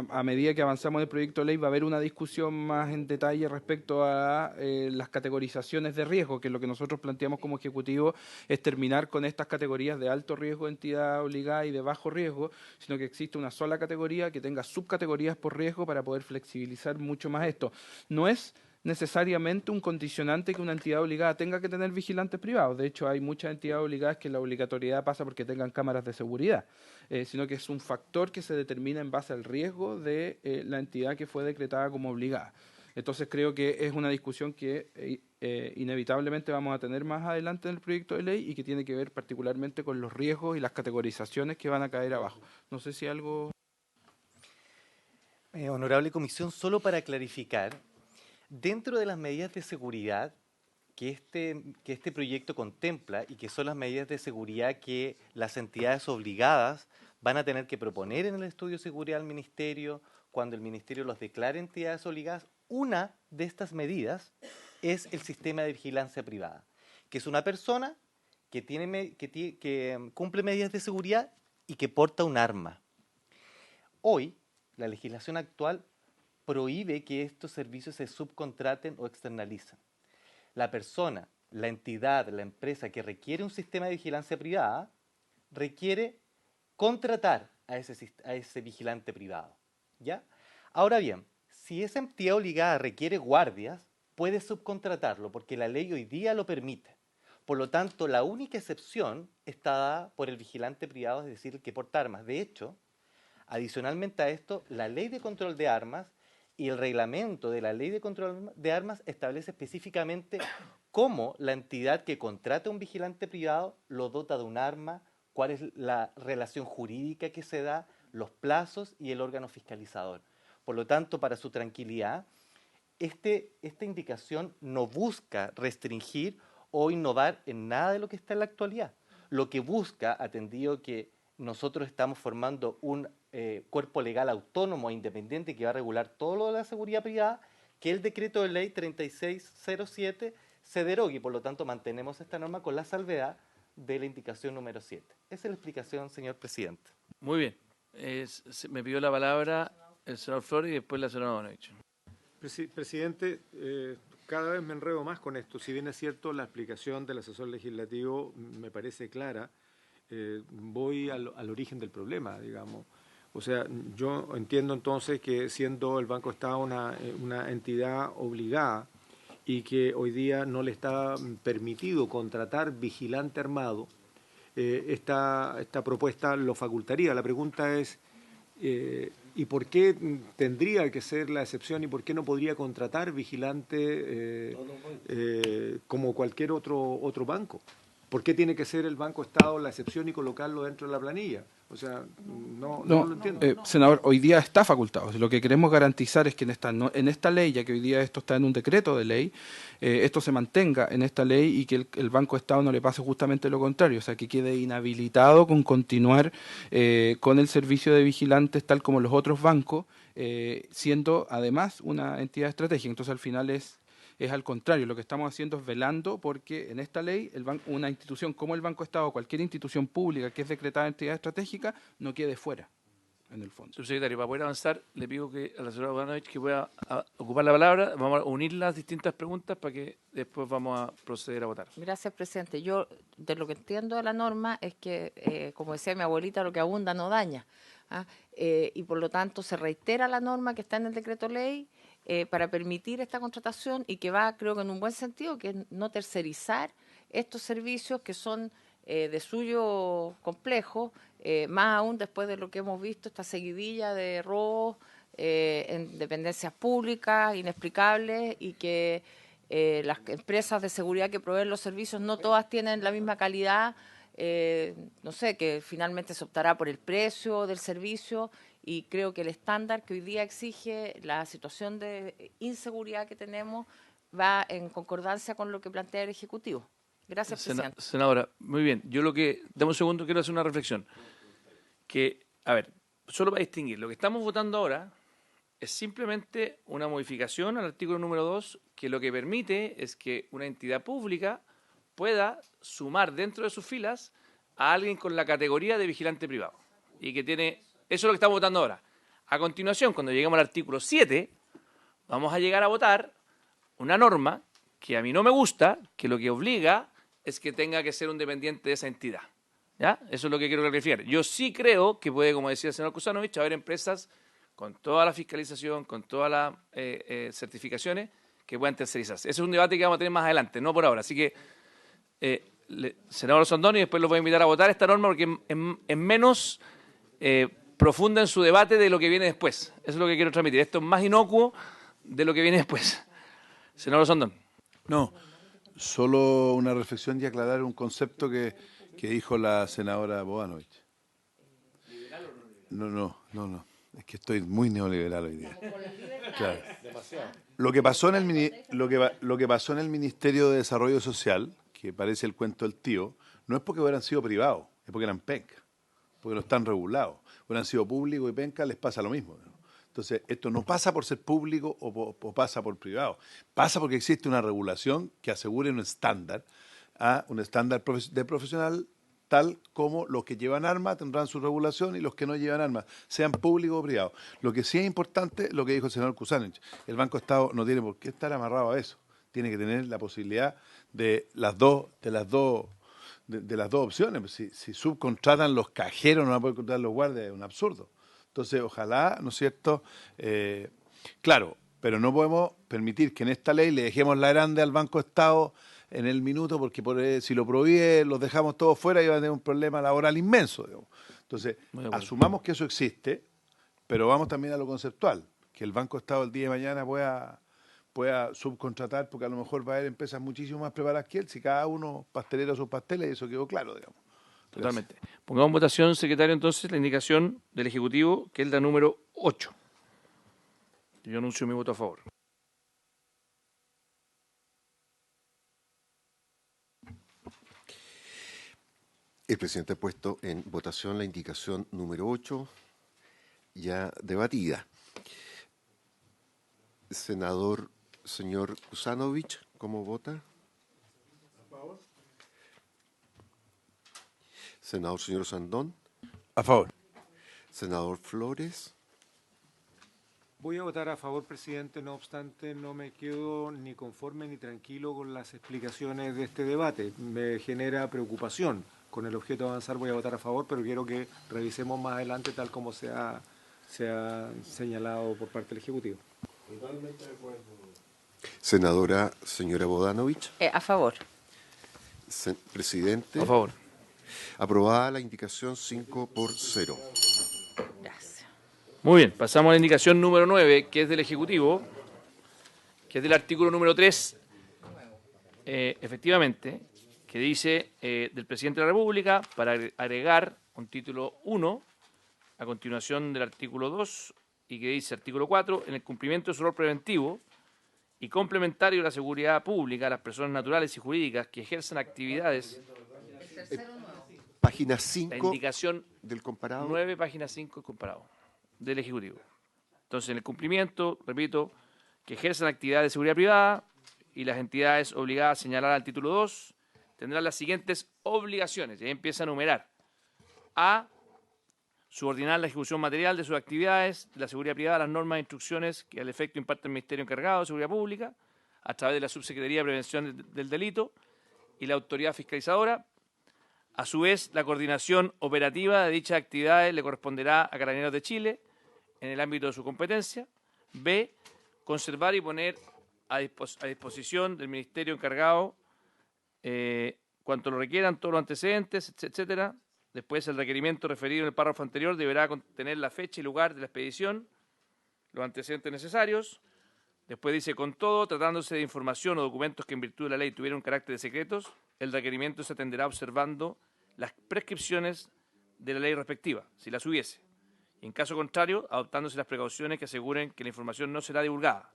a medida que avanzamos en el proyecto de ley, va a haber una discusión más en detalle respecto a las categorizaciones de riesgo, que lo que nosotros planteamos como Ejecutivo es terminar con estas categorías de alto riesgo, entidad obligada y de bajo riesgo, sino que existe una sola categoría que tenga subcategorías por riesgo para poder flexibilizar mucho más esto. No es necesariamente un condicionante que una entidad obligada tenga que tener vigilantes privados. De hecho, hay muchas entidades obligadas que la obligatoriedad pasa porque tengan cámaras de seguridad, sino que es un factor que se determina en base al riesgo de la entidad que fue decretada como obligada. Entonces creo que es una discusión que inevitablemente vamos a tener más adelante en el proyecto de ley y que tiene que ver particularmente con los riesgos y las categorizaciones que van a caer abajo. No sé si algo... Honorable Comisión, solo para clarificar, dentro de las medidas de seguridad que este proyecto contempla y que son las medidas de seguridad que las entidades obligadas van a tener que proponer en el estudio de seguridad al Ministerio, cuando el Ministerio los declare entidades obligadas, una de estas medidas es el sistema de vigilancia privada, que es una persona que cumple medidas de seguridad y que porta un arma. Hoy, la legislación actual prohíbe que estos servicios se subcontraten o externalicen. La persona, la entidad, la empresa que requiere un sistema de vigilancia privada, requiere contratar a ese vigilante privado, ¿ya? Ahora bien, si esa entidad obligada requiere guardias, puede subcontratarlo, porque la ley hoy día lo permite. Por lo tanto, la única excepción está dada por el vigilante privado, es decir, el que porta armas. De hecho, adicionalmente a esto, la ley de control de armas y el reglamento de la ley de control de armas establece específicamente cómo la entidad que contrata a un vigilante privado lo dota de un arma, cuál es la relación jurídica que se da, los plazos y el órgano fiscalizador. Por lo tanto, para su tranquilidad, esta indicación no busca restringir o innovar en nada de lo que está en la actualidad. Lo que busca, atendido que nosotros estamos formando un cuerpo legal autónomo e independiente que va a regular todo lo de la seguridad privada, que el decreto de ley 3607 se derogue, y por lo tanto mantenemos esta norma con la salvedad de la indicación número 7. Esa es la explicación, señor presidente. Muy bien. Me pidió la palabra el senador Flores y después la senadora Bonovich. Presidente, cada vez me enredo más con esto. Si bien es cierto, la explicación del asesor legislativo me parece clara, voy al origen del problema, digamos. O sea, yo entiendo entonces que siendo el Banco Estado una entidad obligada y que hoy día no le está permitido contratar vigilante armado, esta propuesta lo facultaría. La pregunta es, ¿y por qué tendría que ser la excepción y por qué no podría contratar vigilante como cualquier otro banco? ¿Por qué tiene que ser el Banco Estado la excepción y colocarlo dentro de la planilla? O sea, no lo entiendo. Senador, hoy día está facultado. Lo que queremos garantizar es que en esta ley, ya que hoy día esto está en un decreto de ley, esto se mantenga en esta ley y que el Banco Estado no le pase justamente lo contrario, o sea, que quede inhabilitado con continuar con el servicio de vigilantes tal como los otros bancos, siendo además una entidad estratégica. Entonces, al final es al contrario, lo que estamos haciendo es velando porque en esta ley una institución como el Banco Estado, cualquier institución pública que es decretada entidad estratégica, no quede fuera, en el fondo. Subsecretario, para poder avanzar, le pido que a la señora Bonovich que pueda ocupar la palabra. Vamos a unir las distintas preguntas para que después vamos a proceder a votar. Gracias, presidente. Yo, de lo que entiendo de la norma, es que, como decía mi abuelita, lo que abunda no daña. Y por lo tanto se reitera la norma que está en el decreto ley para permitir esta contratación y que va, creo que en un buen sentido, que es no tercerizar estos servicios que son de suyo complejo, más aún después de lo que hemos visto, esta seguidilla de robos en dependencias públicas, inexplicables, y que las empresas de seguridad que proveen los servicios no todas tienen la misma calidad. No sé, que finalmente se optará por el precio del servicio, y creo que el estándar que hoy día exige la situación de inseguridad que tenemos va en concordancia con lo que plantea el Ejecutivo. Gracias, presidente. Senadora, muy bien. Yo dame un segundo, quiero hacer una reflexión. A ver, solo para distinguir, lo que estamos votando ahora es simplemente una modificación al artículo número 2, que lo que permite es que una entidad pública pueda sumar dentro de sus filas a alguien con la categoría de vigilante privado. Y que tiene, eso es lo que estamos votando ahora. A continuación, cuando lleguemos al artículo 7, vamos a llegar a votar una norma que a mí no me gusta, que lo que obliga es que tenga que ser un dependiente de esa entidad. ¿Ya? Eso es lo que quiero clarificar. Yo sí creo que puede, como decía el señor Kuzanovich, haber empresas con toda la fiscalización, con todas las certificaciones que puedan tercerizarse. Ese es un debate que vamos a tener más adelante, no por ahora. Así que, senador Sandoni, después los voy a invitar a votar esta norma porque es menos profunda en su debate de lo que viene después. Eso es lo que quiero transmitir. Esto es más inocuo de lo que viene después. Senador Sandón. No, solo una reflexión y aclarar un concepto que dijo la senadora Bonovich. No. Es que estoy muy neoliberal hoy día. Claro. Lo que pasó en el Ministerio de Desarrollo Social, que parece el cuento del tío, no es porque hubieran sido privados, es porque eran pencas, porque no están regulados. Hubieran sido públicos y pencas, les pasa lo mismo, ¿no? Entonces, esto no pasa por ser público o pasa por privado. Pasa porque existe una regulación que asegure un estándar de profesional, tal como los que llevan armas tendrán su regulación y los que no llevan armas, sean públicos o privados. Lo que sí es importante, lo que dijo el senador Kuzanovich, el Banco Estado no tiene por qué estar amarrado a eso. Tiene que tener la posibilidad de las dos opciones. Si subcontratan los cajeros, no van a poder contratar los guardias, es un absurdo. Entonces, ojalá, ¿no es cierto? Claro, pero no podemos permitir que en esta ley le dejemos la grande al Banco Estado en el minuto, porque si lo prohíbe, los dejamos todos fuera y va a tener un problema laboral inmenso, digamos. Entonces, asumamos que eso existe, pero vamos también a lo conceptual, que el Banco Estado el día de mañana pueda subcontratar, porque a lo mejor va a haber empresas muchísimo más preparadas que él, si cada uno pastelera sus pasteles, y eso quedó claro, digamos. Totalmente. Pongamos en votación, secretario, entonces, la indicación del Ejecutivo, que es la número 8. Yo anuncio mi voto a favor. El presidente ha puesto en votación la indicación número 8, ya debatida. Senador Señor Kusanovich, ¿cómo vota? A favor. Senador señor Sandón. A favor. Senador Flores. Voy a votar a favor, presidente, no obstante no me quedo ni conforme ni tranquilo con las explicaciones de este debate. Me genera preocupación. Con el objeto de avanzar voy a votar a favor, pero quiero que revisemos más adelante tal como se ha señalado por parte del Ejecutivo. Totalmente de acuerdo. Senadora señora Bodanovich. A favor. Presidente. A favor. Aprobada la indicación 5-0. Gracias. Muy bien, pasamos a la indicación número 9, que es del Ejecutivo, que es del artículo número 3, efectivamente, que dice del Presidente de la República para agregar un título 1 a continuación del artículo 2 y que dice artículo 4, en el cumplimiento de su rol preventivo y complementario de la seguridad pública a las personas naturales y jurídicas que ejercen actividades. Página La 5 indicación del comparado. 9, página 5, el comparado del Ejecutivo. Entonces, en el cumplimiento, repito, que ejercen actividades de seguridad privada y las entidades obligadas a señalar al título 2 tendrán las siguientes obligaciones. Y ahí empieza a enumerar. A, subordinar la ejecución material de sus actividades de la seguridad privada a las normas e instrucciones que al efecto imparte el Ministerio encargado de Seguridad Pública a través de la Subsecretaría de Prevención del Delito y la Autoridad Fiscalizadora. A su vez, la coordinación operativa de dichas actividades le corresponderá a Carabineros de Chile en el ámbito de su competencia. B, conservar y poner a disposición del Ministerio encargado cuanto lo requieran todos los antecedentes, etcétera. Después, el requerimiento referido en el párrafo anterior deberá contener la fecha y lugar de la expedición, los antecedentes necesarios. Después dice, con todo, tratándose de información o documentos que en virtud de la ley tuvieran un carácter de secretos, el requerimiento se atenderá observando las prescripciones de la ley respectiva, si las hubiese. Y en caso contrario, adoptándose las precauciones que aseguren que la información no será divulgada.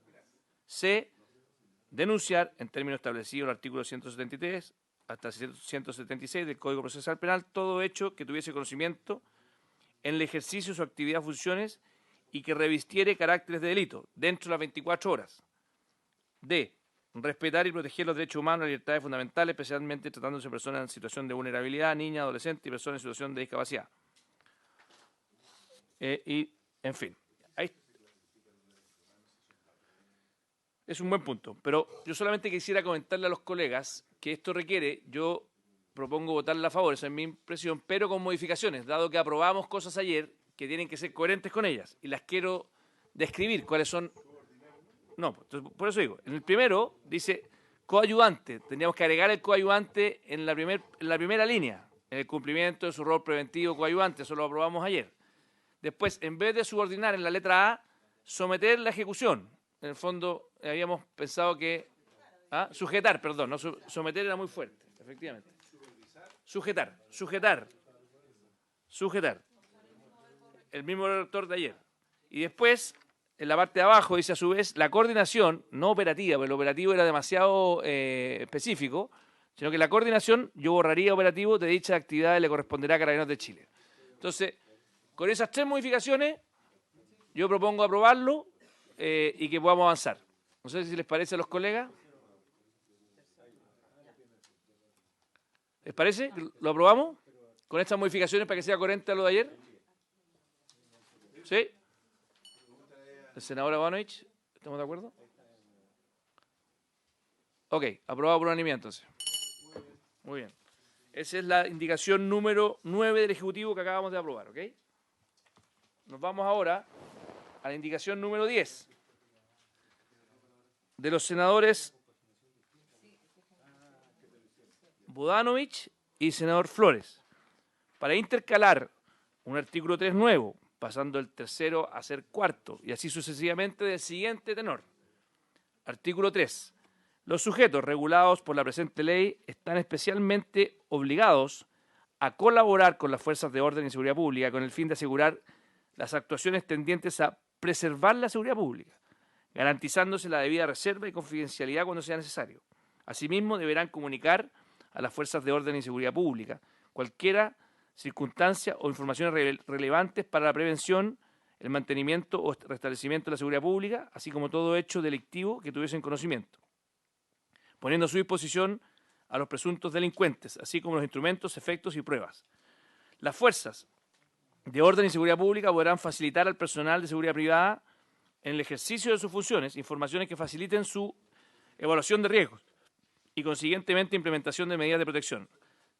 C, denunciar, en términos establecidos en el artículo 173 hasta 176 del Código Procesal Penal, todo hecho que tuviese conocimiento en el ejercicio de su actividad o funciones y que revistiere caracteres de delito dentro de las 24 horas. D, respetar y proteger los derechos humanos y las libertades fundamentales, especialmente tratándose de personas en situación de vulnerabilidad, niñas, adolescentes y personas en situación de discapacidad. Y, en fin, ahí es un buen punto. Pero yo solamente quisiera comentarle a los colegas que esto requiere, yo propongo votarle a favor, esa es mi impresión, pero con modificaciones, dado que aprobamos cosas ayer que tienen que ser coherentes con ellas, y las quiero describir, cuáles son. No, entonces, por eso digo, en el primero dice coayudante, tendríamos que agregar el coayudante en la primera línea, en el cumplimiento de su rol preventivo coayudante, eso lo aprobamos ayer. Después, en vez de subordinar en la letra A, someter la ejecución. En el fondo, habíamos pensado que sujetar, perdón, no someter era muy fuerte, efectivamente. Sujetar. El mismo redactor de ayer. Y después, en la parte de abajo, dice a su vez, la coordinación, no operativa, porque el operativo era demasiado específico, sino que la coordinación, yo borraría operativo de dichas actividades, le corresponderá a Carabineros de Chile. Entonces, con esas tres modificaciones, yo propongo aprobarlo y que podamos avanzar. No sé si les parece a los colegas. ¿Les parece? ¿Lo aprobamos? ¿Con estas modificaciones para que sea coherente a lo de ayer? ¿Sí? ¿El senador Bodanovich? ¿Estamos de acuerdo? Ok, aprobado por unanimidad entonces. Muy bien. Esa es la indicación número 9 del Ejecutivo que acabamos de aprobar, ¿ok? Nos vamos ahora a la indicación número 10 de los senadores Bodanovich y senador Flores, para intercalar un artículo 3 nuevo, pasando el tercero a ser cuarto, y así sucesivamente del siguiente tenor. Artículo 3. Los sujetos regulados por la presente ley están especialmente obligados a colaborar con las fuerzas de orden y seguridad pública con el fin de asegurar las actuaciones tendientes a preservar la seguridad pública, garantizándose la debida reserva y confidencialidad cuando sea necesario. Asimismo, deberán comunicar a las fuerzas de orden y seguridad pública cualquiera circunstancia o informaciones relevantes para la prevención, el mantenimiento o restablecimiento de la seguridad pública, así como todo hecho delictivo que tuviesen conocimiento, poniendo a su disposición a los presuntos delincuentes, así como los instrumentos, efectos y pruebas. Las fuerzas de orden y seguridad pública podrán facilitar al personal de seguridad privada en el ejercicio de sus funciones informaciones que faciliten su evaluación de riesgos y consiguientemente implementación de medidas de protección.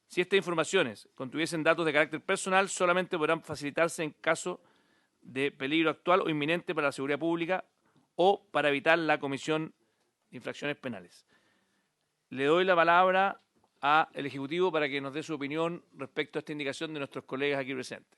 Si estas informaciones contuviesen datos de carácter personal, solamente podrán facilitarse en caso de peligro actual o inminente para la seguridad pública o para evitar la comisión de infracciones penales. Le doy la palabra al Ejecutivo para que nos dé su opinión respecto a esta indicación de nuestros colegas aquí presentes.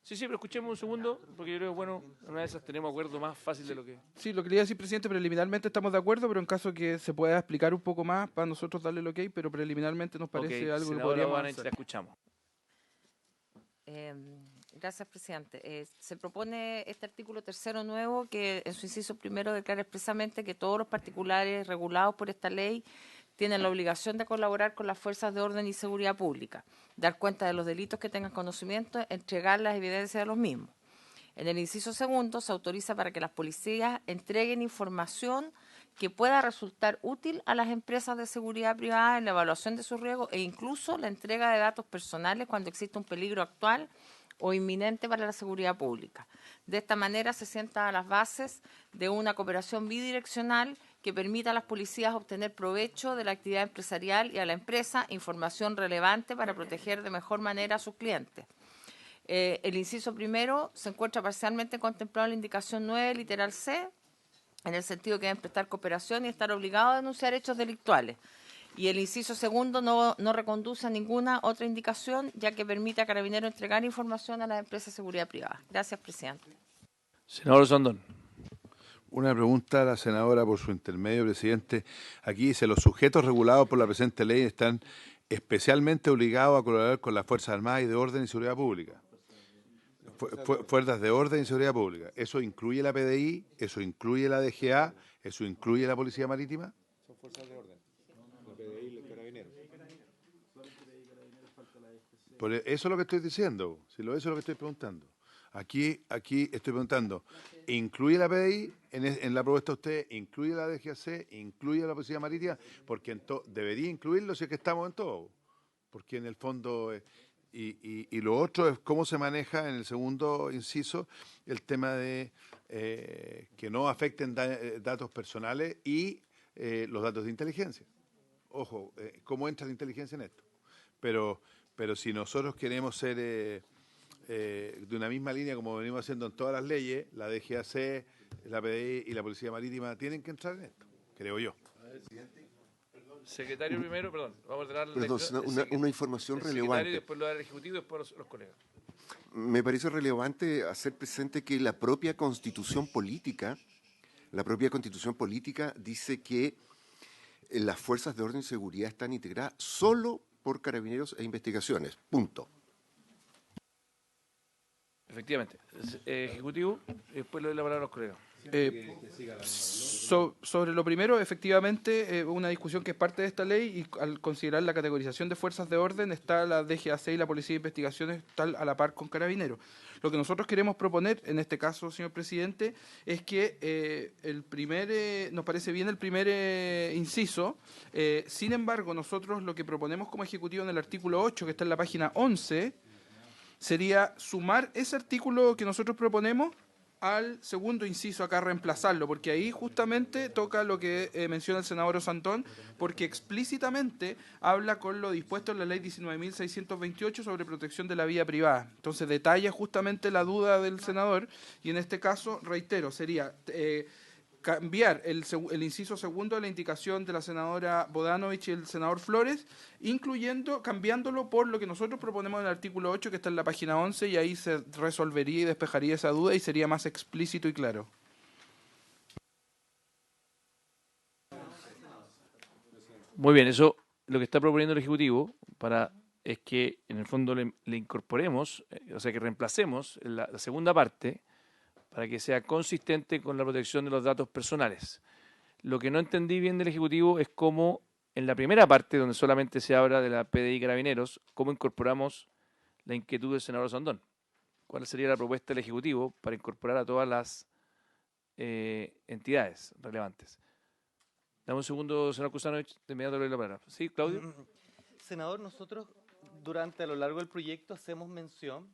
Sí, pero escuchemos un segundo, porque yo creo que, bueno, una de esas tenemos acuerdo más fácil de lo que... Sí, lo que le iba a decir, presidente, preliminarmente estamos de acuerdo, pero en caso que se pueda explicar un poco más para nosotros darle el ok, pero preliminarmente nos parece algo que podríamos hacer. La escuchamos. Gracias, presidente. Se propone este artículo tercero nuevo que en su inciso primero declara expresamente que todos los particulares regulados por esta ley tienen la obligación de colaborar con las fuerzas de orden y seguridad pública, dar cuenta de los delitos que tengan conocimiento, entregar las evidencias de los mismos. En el inciso segundo se autoriza para que las policías entreguen información que pueda resultar útil a las empresas de seguridad privada en la evaluación de sus riesgos e incluso la entrega de datos personales cuando existe un peligro actual o inminente para la seguridad pública. De esta manera se sientan las bases de una cooperación bidireccional que permita a las policías obtener provecho de la actividad empresarial y a la empresa información relevante para proteger de mejor manera a sus clientes. El inciso primero se encuentra parcialmente contemplado en la indicación 9, literal C, en el sentido que deben prestar cooperación y estar obligados a denunciar hechos delictuales. Y el inciso segundo no reconduce a ninguna otra indicación, ya que permite a Carabineros entregar información a las empresas de seguridad privada. Gracias, presidente. Senador Sandón. Una pregunta a la senadora por su intermedio, presidente. Aquí dice, los sujetos regulados por la presente ley están especialmente obligados a colaborar con las Fuerzas Armadas y de Orden y Seguridad Pública. Fuerzas de Orden y Seguridad Pública. ¿Eso incluye la PDI? ¿Eso incluye la DGA? ¿Eso incluye la Policía Marítima? Son fuerzas de orden. La PDI y los carabineros. Por eso es lo que estoy diciendo. Eso es lo que estoy preguntando. Aquí estoy preguntando, ¿incluye la PDI en la propuesta de usted? ¿Incluye la DGAC? ¿Incluye la Policía Marítima? Porque debería incluirlo si es que estamos en todo. Porque en el fondo, y lo otro es cómo se maneja en el segundo inciso el tema de que no afecten datos personales y los datos de inteligencia. Ojo, ¿cómo entra la inteligencia en esto? Pero si nosotros queremos ser... de una misma línea como venimos haciendo en todas las leyes, la DGAC, la PDI y la Policía Marítima tienen que entrar en esto, creo yo. Secretario primero, perdón, vamos a ordenar una información relevante. Secretario, después lo da el Ejecutivo y después los colegas. Me parece relevante hacer presente que la propia Constitución política dice que las fuerzas de orden y seguridad están integradas solo por Carabineros e Investigaciones, punto. Efectivamente. Ejecutivo, después le doy la palabra a los colegas. Sobre lo primero, efectivamente, una discusión que es parte de esta ley y al considerar la categorización de fuerzas de orden está la DGAC y la Policía de Investigaciones tal a la par con Carabineros. Lo que nosotros queremos proponer, en este caso, señor presidente, es que nos parece bien el primer inciso. Sin embargo, nosotros lo que proponemos como Ejecutivo en el artículo 8, que está en la página 11, sería sumar ese artículo que nosotros proponemos al segundo inciso, acá reemplazarlo, porque ahí justamente toca lo que menciona el senador Osantón, porque explícitamente habla con lo dispuesto en la ley 19.628 sobre protección de la vida privada. Entonces detalla justamente la duda del senador y en este caso, reitero, sería... cambiar el inciso segundo de la indicación de la senadora Bodanovich y el senador Flores, cambiándolo por lo que nosotros proponemos en el artículo 8, que está en la página 11, y ahí se resolvería y despejaría esa duda y sería más explícito y claro. Muy bien, eso lo que está proponiendo el Ejecutivo es que en el fondo le incorporemos, o sea, que reemplacemos la segunda parte para que sea consistente con la protección de los datos personales. Lo que no entendí bien del Ejecutivo es cómo, en la primera parte, donde solamente se habla de la PDI Carabineros, cómo incorporamos la inquietud del senador Sandón. ¿Cuál sería la propuesta del Ejecutivo para incorporar a todas las entidades relevantes? Dame un segundo, senador Kusanovich, de inmediato le doy la palabra. ¿Sí, Claudio? Senador, nosotros a lo largo del proyecto hacemos mención,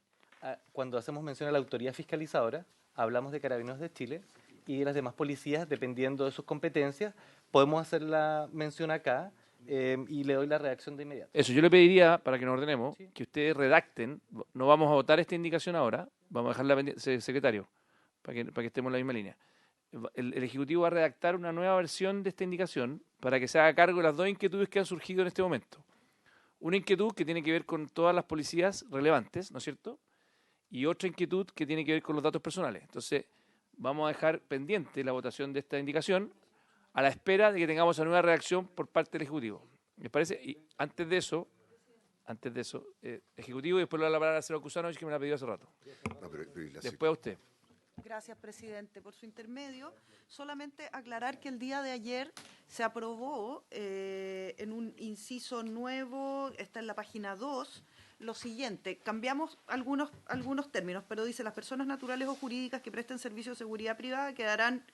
cuando hacemos mención a la autoridad fiscalizadora, hablamos de Carabineros de Chile y de las demás policías, dependiendo de sus competencias, podemos hacer la mención acá y le doy la reacción de inmediato. Eso, yo le pediría, para que nos ordenemos, Sí. que ustedes redacten, no vamos a votar esta indicación ahora, vamos a dejarla pendiente, secretario, para que estemos en la misma línea. El Ejecutivo va a redactar una nueva versión de esta indicación para que se haga cargo de las dos inquietudes que han surgido en este momento. Una inquietud que tiene que ver con todas las policías relevantes, ¿no es cierto? Y otra inquietud que tiene que ver con los datos personales. Entonces, vamos a dejar pendiente la votación de esta indicación a la espera de que tengamos una nueva reacción por parte del Ejecutivo. ¿Les parece? Y antes de eso, Ejecutivo, y después le doy la palabra al senador Kusanovich, que me la pidió hace rato. No, pero Después a usted. Gracias, presidente, por su intermedio. Solamente aclarar que el día de ayer se aprobó en un inciso nuevo, está en la página 2, lo siguiente. Cambiamos algunos términos, pero dice: las personas naturales o jurídicas que presten servicio de seguridad privada quedarán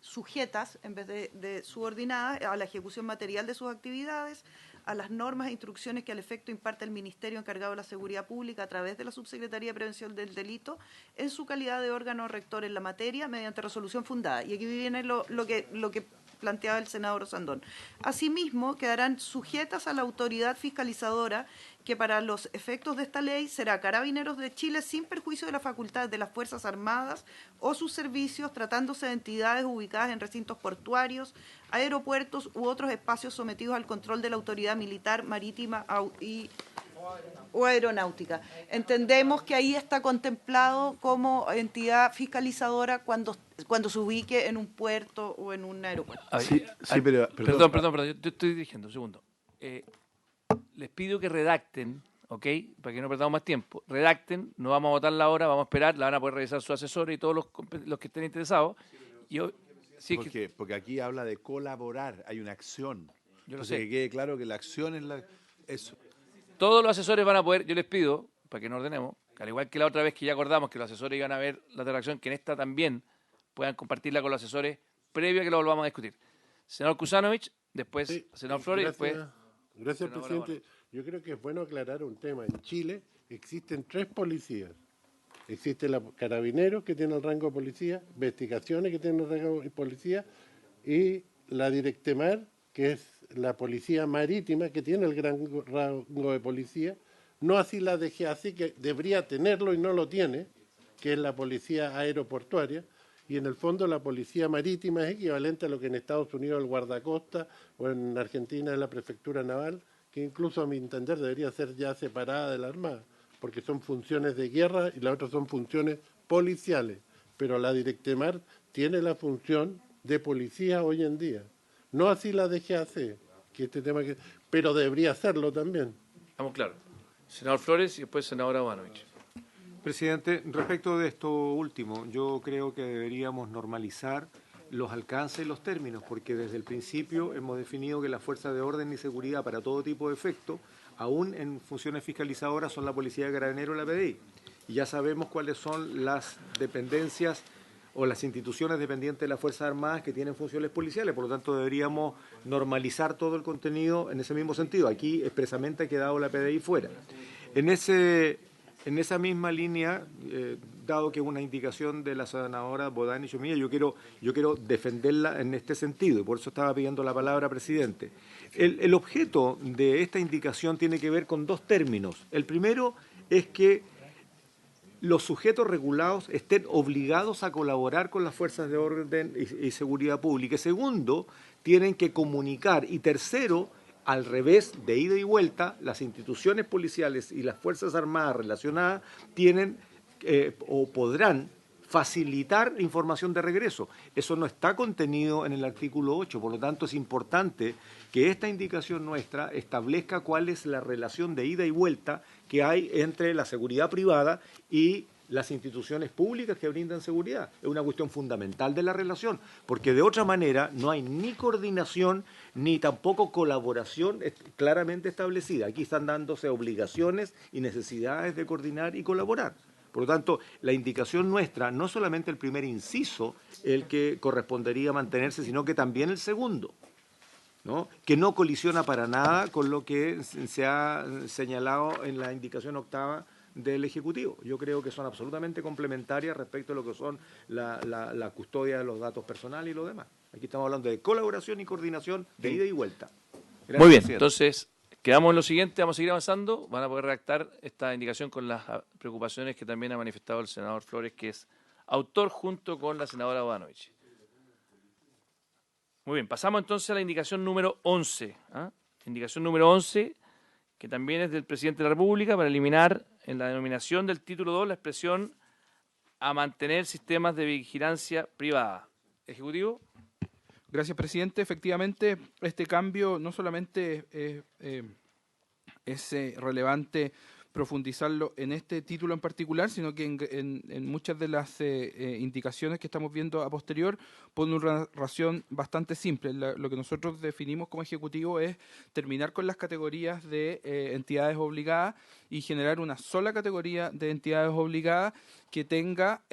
sujetas, en vez de subordinadas, a la ejecución material de sus actividades, a las normas e instrucciones que al efecto imparte el Ministerio encargado de la Seguridad Pública a través de la Subsecretaría de Prevención del Delito en su calidad de órgano rector en la materia mediante resolución fundada. Y aquí viene lo que planteaba el senador Sandón. Asimismo, quedarán sujetas a la autoridad fiscalizadora que para los efectos de esta ley será Carabineros de Chile sin perjuicio de la facultad de las Fuerzas Armadas o sus servicios, tratándose de entidades ubicadas en recintos portuarios, aeropuertos u otros espacios sometidos al control de la autoridad militar, marítima o aeronáutica. Entendemos que ahí está contemplado como entidad fiscalizadora cuando se ubique en un puerto o en un aeropuerto. Pero Perdón, yo estoy dirigiendo, un segundo. Les pido que redacten, ¿ok? Para que no perdamos más tiempo. Redacten, no vamos a votarla ahora, vamos a esperar, la van a poder revisar su asesor y todos los que estén interesados. Porque aquí habla de colaborar, hay una acción. Yo lo Entonces, sé. que quede claro que la acción es eso. Todos los asesores van a poder, yo les pido, para que nos ordenemos, que al igual que la otra vez que ya acordamos que los asesores iban a ver la redacción, que en esta también puedan compartirla con los asesores previo a que lo volvamos a discutir. Senador Kusanovich, después Sí, senador Flores, después... Gracias, senadora presidente. Yo creo que es bueno aclarar un tema. En Chile existen 3 policías. Existe la Carabineros, que tiene el rango de policía, Investigaciones, que tiene el rango de policía, y la Directemar, que es la policía marítima, que tiene el gran rango de policía. No así la DGAC, que debería tenerlo y no lo tiene, que es la policía aeroportuaria. Y en el fondo la policía marítima es equivalente a lo que en Estados Unidos es el guardacosta o en Argentina es la prefectura naval, que incluso a mi entender debería ser ya separada de la Armada, porque son funciones de guerra y las otras son funciones policiales. Pero la Directemar tiene la función de policía hoy en día. No así la DGAC, pero debería hacerlo también. Estamos claros. Senador Flores y después senadora Ivanovich. Presidente, respecto de esto último, yo creo que deberíamos normalizar los alcances y los términos, porque desde el principio hemos definido que las fuerzas de orden y seguridad para todo tipo de efecto, aún en funciones fiscalizadoras, son la Policía de Carabineros y la PDI. Y ya sabemos cuáles son las dependencias o las instituciones dependientes de las Fuerzas Armadas que tienen funciones policiales, por lo tanto deberíamos normalizar todo el contenido en ese mismo sentido. Aquí expresamente ha quedado la PDI fuera. En esa misma línea, dado que es una indicación de la senadora Bodani Chomilla, yo quiero defenderla en este sentido, y por eso estaba pidiendo la palabra, presidente. El objeto de esta indicación tiene que ver con 2 términos. El primero es que los sujetos regulados estén obligados a colaborar con las fuerzas de orden y seguridad pública. Segundo, tienen que comunicar. Y tercero, al revés, de ida y vuelta, las instituciones policiales y las Fuerzas Armadas relacionadas tienen o podrán facilitar información de regreso. Eso no está contenido en el artículo 8, por lo tanto es importante que esta indicación nuestra establezca cuál es la relación de ida y vuelta que hay entre la seguridad privada y las instituciones públicas que brindan seguridad. Es una cuestión fundamental de la relación, porque de otra manera no hay ni coordinación ni tampoco colaboración claramente establecida. Aquí están dándose obligaciones y necesidades de coordinar y colaborar. Por lo tanto, la indicación nuestra, no solamente el primer inciso, el que correspondería mantenerse, sino que también el segundo, ¿no? Que no colisiona para nada con lo que se ha señalado en la indicación octava del Ejecutivo. Yo creo que son absolutamente complementarias respecto a lo que son la custodia de los datos personales y lo demás. Aquí estamos hablando de colaboración y coordinación de ida y vuelta. Gracias, Muy bien, presidente. entonces quedamos en lo siguiente, vamos a seguir avanzando, van a poder redactar esta indicación con las preocupaciones que también ha manifestado el senador Flores, que es autor junto con la senadora Bodanovich. Muy bien, pasamos entonces a la indicación número 11. Indicación número 11, que también es del presidente de la República, para eliminar en la denominación del título 2 la expresión a mantener sistemas de vigilancia privada. Ejecutivo. Gracias, presidente. Efectivamente, este cambio no solamente es relevante profundizarlo en este título en particular, sino que en muchas de las indicaciones que estamos viendo a posterior pone una razón bastante simple. Lo que nosotros definimos como ejecutivo es terminar con las categorías de entidades obligadas y generar una sola categoría de entidades obligadas que tenga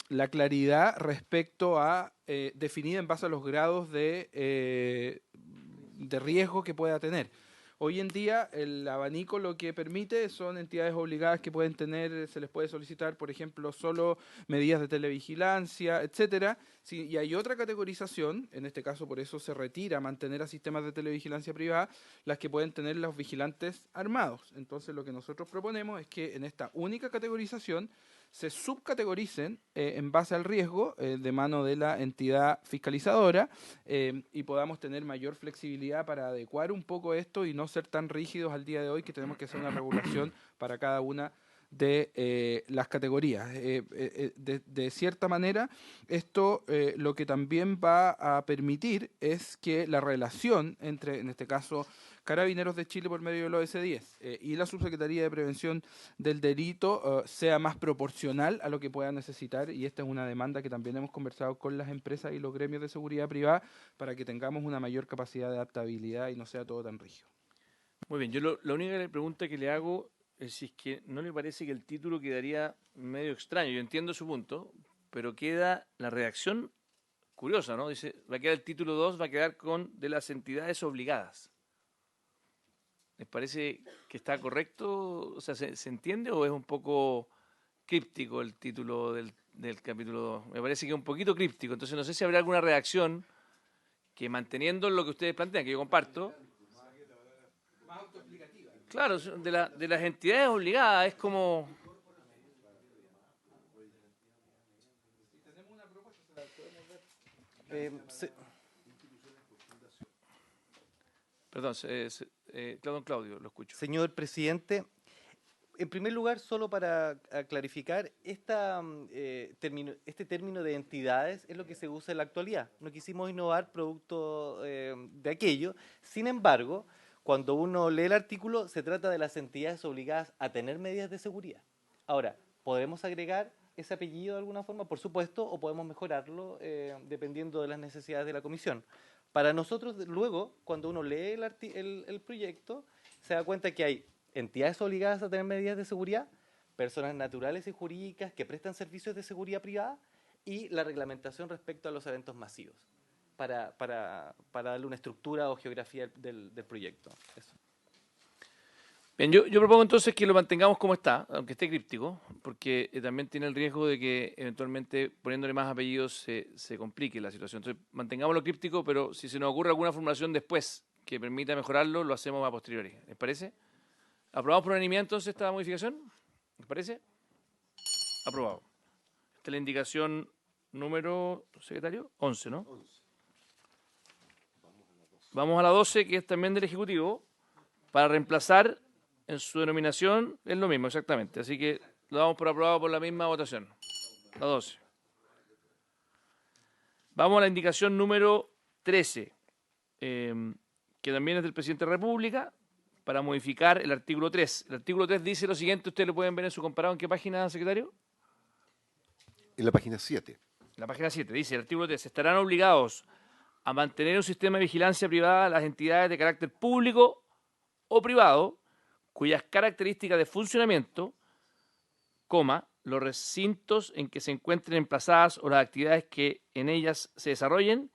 la claridad respecto a definida en base a los grados de riesgo que pueda tener. Hoy en día el abanico lo que permite son entidades obligadas que pueden tener, se les puede solicitar, por ejemplo, solo medidas de televigilancia, etcétera. Sí, y hay otra categorización, en este caso por eso se retira mantener a sistemas de televigilancia privada, las que pueden tener los vigilantes armados. Entonces lo que nosotros proponemos es que en esta única categorización se subcategoricen en base al riesgo de mano de la entidad fiscalizadora y podamos tener mayor flexibilidad para adecuar un poco esto y no ser tan rígidos al día de hoy que tenemos que hacer una regulación para cada una de las categorías. De cierta manera, esto lo que también va a permitir es que la relación entre, en este caso, Carabineros de Chile por medio del OS10 y la Subsecretaría de Prevención del Delito sea más proporcional a lo que pueda necesitar, y esta es una demanda que también hemos conversado con las empresas y los gremios de seguridad privada para que tengamos una mayor capacidad de adaptabilidad y no sea todo tan rígido. Muy bien, yo la única pregunta que le hago es si es que no le parece que el título quedaría medio extraño. Yo entiendo su punto, pero queda la redacción curiosa, ¿no? Dice, va a quedar el título 2, va a quedar con de las entidades obligadas. ¿Les parece que está correcto? O sea, ¿se entiende o es un poco críptico el título del capítulo 2? Me parece que es un poquito críptico. Entonces no sé si habrá alguna redacción que, manteniendo lo que ustedes plantean, que yo comparto, claro, de las entidades obligadas es como... Perdón, don Claudio, lo escucho. Señor presidente, en primer lugar, solo para clarificar, este término de entidades es lo que se usa en la actualidad. No quisimos innovar producto de aquello. Sin embargo, cuando uno lee el artículo, se trata de las entidades obligadas a tener medidas de seguridad. Ahora, ¿podemos agregar ese apellido de alguna forma? Por supuesto, o podemos mejorarlo dependiendo de las necesidades de la comisión. Para nosotros, luego, cuando uno lee el proyecto, se da cuenta que hay entidades obligadas a tener medidas de seguridad, personas naturales y jurídicas que prestan servicios de seguridad privada y la reglamentación respecto a los eventos masivos, para darle una estructura o geografía del proyecto. Eso. Bien, yo propongo entonces que lo mantengamos como está, aunque esté críptico, porque también tiene el riesgo de que eventualmente poniéndole más apellidos se complique la situación. Entonces mantengámoslo críptico, pero si se nos ocurre alguna formulación después que permita mejorarlo, lo hacemos a posteriori. ¿Les parece? ¿Aprobamos por unanimidad entonces esta modificación? ¿Les parece? Aprobado. Esta es la indicación número, secretario, 11, ¿no? 11. Vamos a la 12, que es también del Ejecutivo, para reemplazar en su denominación, es lo mismo exactamente. Así que lo damos por aprobado por la misma votación. La 12. Vamos a la indicación número 13, que también es del Presidente de la República, para modificar el artículo 3. El artículo 3 dice lo siguiente, ustedes lo pueden ver en su comparado. ¿En qué página, secretario? En la página 7. La página 7 dice, el artículo 3, estarán obligados a mantener un sistema de vigilancia privada las entidades de carácter público o privado cuyas características de funcionamiento, los recintos en que se encuentren emplazadas o las actividades que en ellas se desarrollen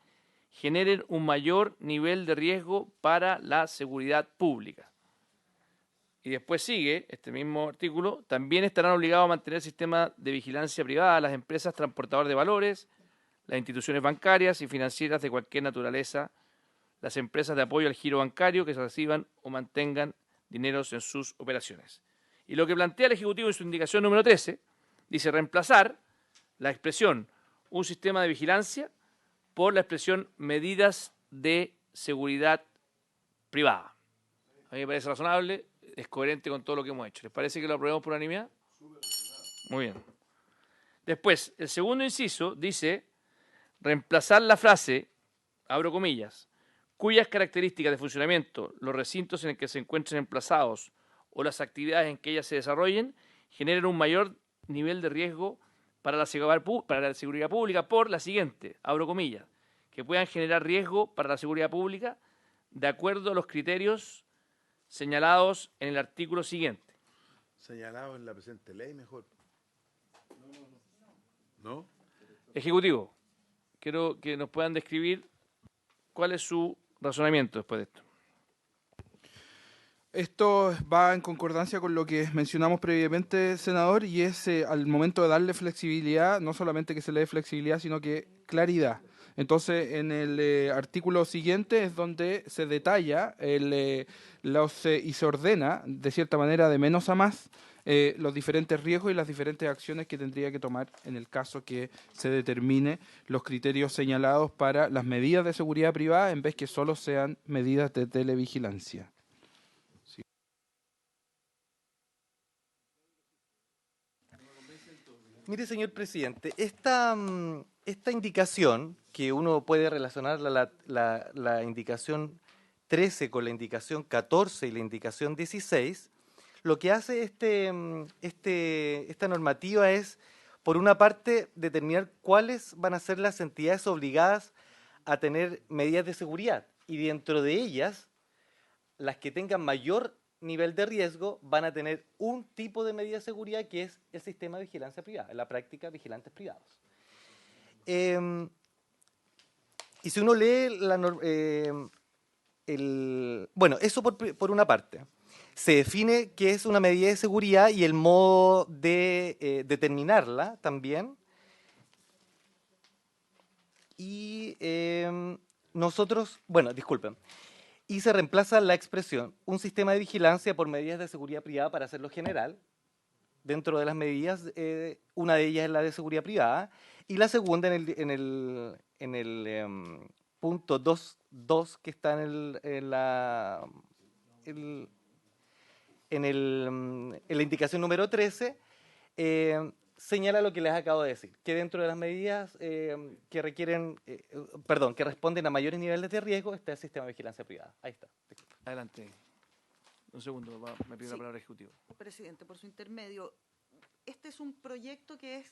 generen un mayor nivel de riesgo para la seguridad pública. Y después sigue, este mismo artículo, también estarán obligados a mantener el sistema de vigilancia privada las empresas transportadoras de valores, las instituciones bancarias y financieras de cualquier naturaleza, las empresas de apoyo al giro bancario que reciban o mantengan dineros en sus operaciones. Y lo que plantea el Ejecutivo en su indicación número 13, dice reemplazar la expresión un sistema de vigilancia por la expresión medidas de seguridad privada. A mí me parece razonable, es coherente con todo lo que hemos hecho. ¿Les parece que lo aprobemos por unanimidad? Muy bien. Después, el segundo inciso dice reemplazar la frase, abro comillas, cuyas características de funcionamiento, los recintos en el que se encuentren emplazados o las actividades en que ellas se desarrollen, generen un mayor nivel de riesgo para la seguridad pública por la siguiente, abro comillas, que puedan generar riesgo para la seguridad pública de acuerdo a los criterios señalados en el artículo siguiente. Señalado en la presente ley, mejor. ¿No? Ejecutivo, quiero que nos puedan describir cuál es su razonamiento después de esto. Esto va en concordancia con lo que mencionamos previamente, senador, y es al momento de darle flexibilidad, no solamente que se le dé flexibilidad, sino que claridad. Entonces, en el artículo siguiente es donde se detalla y se ordena, de cierta manera, de menos a más, los diferentes riesgos y las diferentes acciones que tendría que tomar en el caso que se determine los criterios señalados para las medidas de seguridad privada en vez que solo sean medidas de televigilancia. Mire, señor presidente, esta indicación, que uno puede relacionar la indicación 13 con la indicación 14 y la indicación 16, lo que hace esta normativa es, por una parte, determinar cuáles van a ser las entidades obligadas a tener medidas de seguridad, y dentro de ellas, las que tengan mayor nivel de riesgo van a tener un tipo de medida de seguridad que es el sistema de vigilancia privada, en la práctica vigilantes privados. Y si uno lee bueno, eso por una parte. Se define qué es una medida de seguridad y el modo de determinarla también. Y disculpen. Y se reemplaza la expresión un sistema de vigilancia por medidas de seguridad privada para hacerlo general. Dentro de las medidas, una de ellas es la de seguridad privada, y la segunda en el punto 2.2 que está en la indicación número 13, señala lo que les acabo de decir, que dentro de las medidas que responden a mayores niveles de riesgo está el sistema de vigilancia privada. Ahí está. Adelante. Un segundo, me pide la palabra ejecutivo. Presidente, por su intermedio, este es un proyecto que es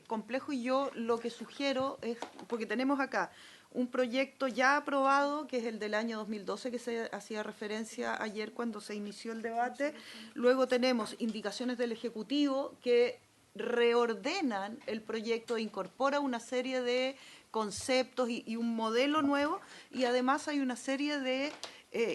complejo y yo lo que sugiero es, porque tenemos acá un proyecto ya aprobado, que es el del año 2012, que se hacía referencia ayer cuando se inició el debate. Luego tenemos indicaciones del Ejecutivo que reordenan el proyecto, incorpora una serie de conceptos y un modelo nuevo, y además hay una serie de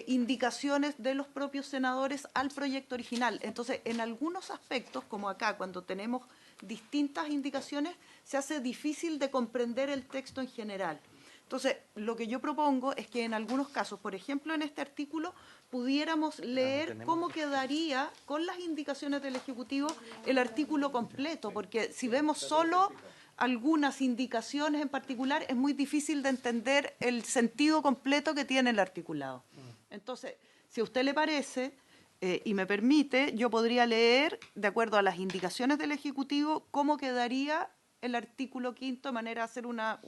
indicaciones de los propios senadores al proyecto original. Entonces, en algunos aspectos, como acá, cuando tenemos distintas indicaciones, se hace difícil de comprender el texto en general. Entonces, lo que yo propongo es que en algunos casos, por ejemplo, en este artículo, pudiéramos leer cómo quedaría con las indicaciones del Ejecutivo el artículo completo, porque si vemos solo algunas indicaciones en particular, es muy difícil de entender el sentido completo que tiene el articulado. Entonces, si a usted le parece y me permite, yo podría leer, de acuerdo a las indicaciones del Ejecutivo, cómo quedaría el artículo quinto, de manera de hacer una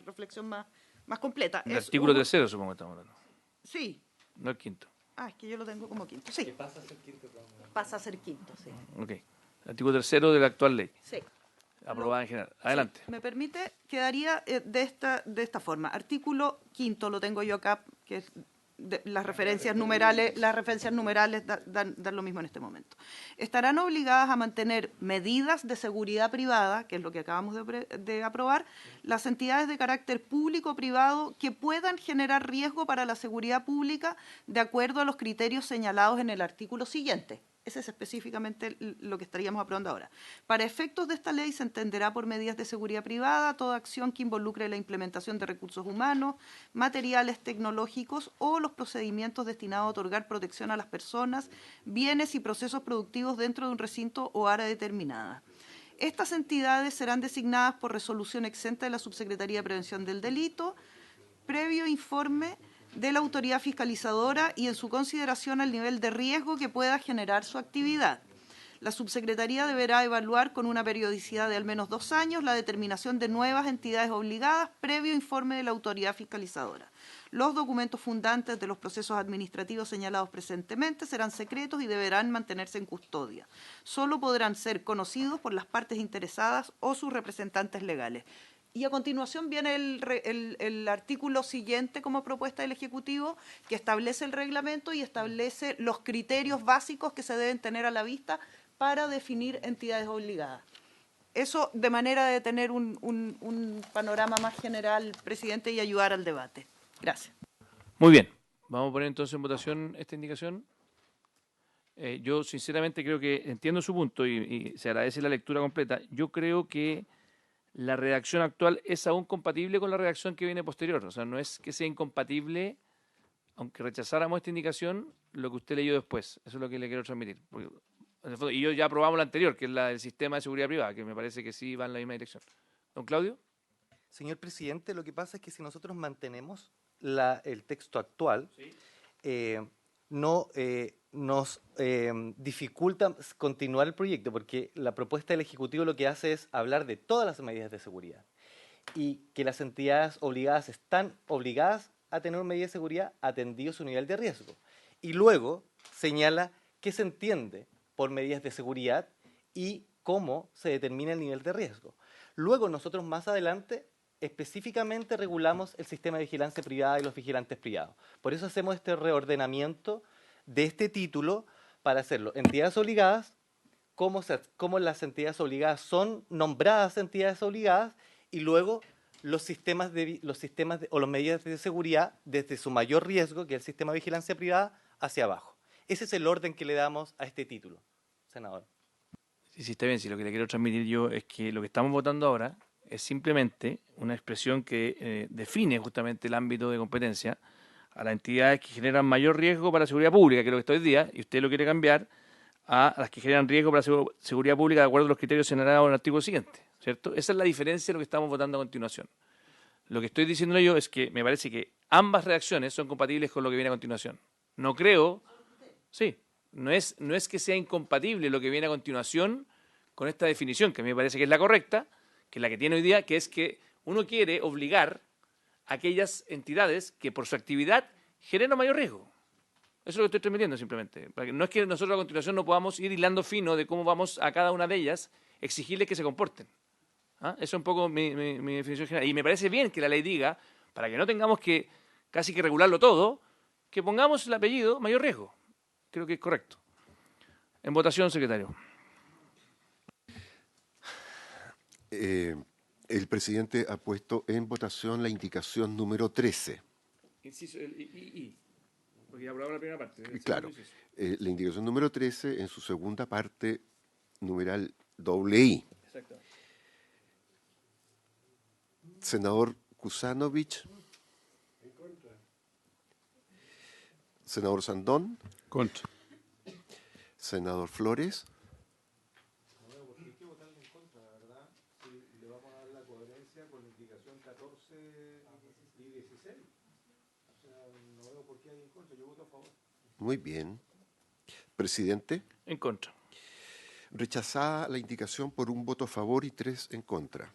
reflexión más completa. El artículo tercero, supongo que estamos hablando. Sí. No el quinto. Ah, es que yo lo tengo como quinto. Sí. Pasa a ser quinto. Pasa a ser quinto, sí. Ok. El artículo tercero de la actual ley. Sí. aprobada en general. Adelante. Si me permite, quedaría de esta forma. Artículo 5 lo tengo yo acá, que es las referencias numerales dan lo mismo en este momento. Estarán obligadas a mantener medidas de seguridad privada, que es lo que acabamos de aprobar, las entidades de carácter público o privado que puedan generar riesgo para la seguridad pública de acuerdo a los criterios señalados en el artículo siguiente. Ese es específicamente lo que estaríamos aprobando ahora. Para efectos de esta ley se entenderá por medidas de seguridad privada toda acción que involucre la implementación de recursos humanos, materiales tecnológicos o los procedimientos destinados a otorgar protección a las personas, bienes y procesos productivos dentro de un recinto o área determinada. Estas entidades serán designadas por resolución exenta de la Subsecretaría de Prevención del Delito, previo informe de la autoridad fiscalizadora y en su consideración al nivel de riesgo que pueda generar su actividad. La subsecretaría deberá evaluar con una periodicidad de al menos 2 años la determinación de nuevas entidades obligadas previo informe de la autoridad fiscalizadora. Los documentos fundantes de los procesos administrativos señalados presentemente serán secretos y deberán mantenerse en custodia. Solo podrán ser conocidos por las partes interesadas o sus representantes legales. Y a continuación viene el artículo siguiente como propuesta del Ejecutivo, que establece el reglamento y establece los criterios básicos que se deben tener a la vista para definir entidades obligadas. Eso de manera de tener un panorama más general, presidente, y ayudar al debate. Gracias. Muy bien. Vamos a poner entonces en votación esta indicación. Yo sinceramente creo que entiendo su punto y se agradece la lectura completa. Yo creo que la redacción actual es aún compatible con la redacción que viene posterior. O sea, no es que sea incompatible, aunque rechazáramos esta indicación, lo que usted leyó después. Eso es lo que le quiero transmitir. Porque, en el fondo, y yo ya aprobamos la anterior, que es la del sistema de seguridad privada, que me parece que sí va en la misma dirección. ¿Don Claudio? Señor presidente, lo que pasa es que si nosotros mantenemos el texto actual, ¿sí? Nos dificulta continuar el proyecto, porque la propuesta del Ejecutivo lo que hace es hablar de todas las medidas de seguridad y que las entidades obligadas están obligadas a tener medidas de seguridad atendido su nivel de riesgo. Y luego señala qué se entiende por medidas de seguridad y cómo se determina el nivel de riesgo. Luego nosotros más adelante específicamente regulamos el sistema de vigilancia privada y los vigilantes privados. Por eso hacemos este reordenamiento de este título para hacerlo. Entidades obligadas, cómo las entidades obligadas son nombradas entidades obligadas y luego los sistemas o las medidas de seguridad desde su mayor riesgo, que es el sistema de vigilancia privada, hacia abajo. Ese es el orden que le damos a este título, senador. Sí, está bien. Sí, lo que le quiero transmitir yo es que lo que estamos votando ahora es simplemente una expresión que define justamente el ámbito de competencia a las entidades que generan mayor riesgo para la seguridad pública, que es lo que está hoy día, y usted lo quiere cambiar a las que generan riesgo para la seguridad pública de acuerdo a los criterios señalados en el artículo siguiente, ¿cierto? Esa es la diferencia de lo que estamos votando a continuación. Lo que estoy diciendo yo es que me parece que ambas redacciones son compatibles con lo que viene a continuación. No creo, sí, no es que sea incompatible lo que viene a continuación con esta definición, que a mí me parece que es la correcta, que es la que tiene hoy día, que es que uno quiere obligar a aquellas entidades que por su actividad generan mayor riesgo. Eso es lo que estoy transmitiendo simplemente. No es que nosotros a continuación no podamos ir hilando fino de cómo vamos a cada una de ellas exigirles que se comporten. ¿Ah? Eso es un poco mi definición general. Y me parece bien que la ley diga, para que no tengamos que casi que regularlo todo, que pongamos el apellido mayor riesgo. Creo que es correcto. En votación, secretario. El presidente ha puesto en votación la indicación número 13. Inciso, porque ya hablaba la primera parte. Claro, la indicación número 13 en su segunda parte, numeral II. Exacto. Senador Kusanovich. En contra. Senador Sandón. Contra. Senador Flores. Muy bien. Presidente. En contra. Rechazada la indicación por un voto a favor y 3 en contra.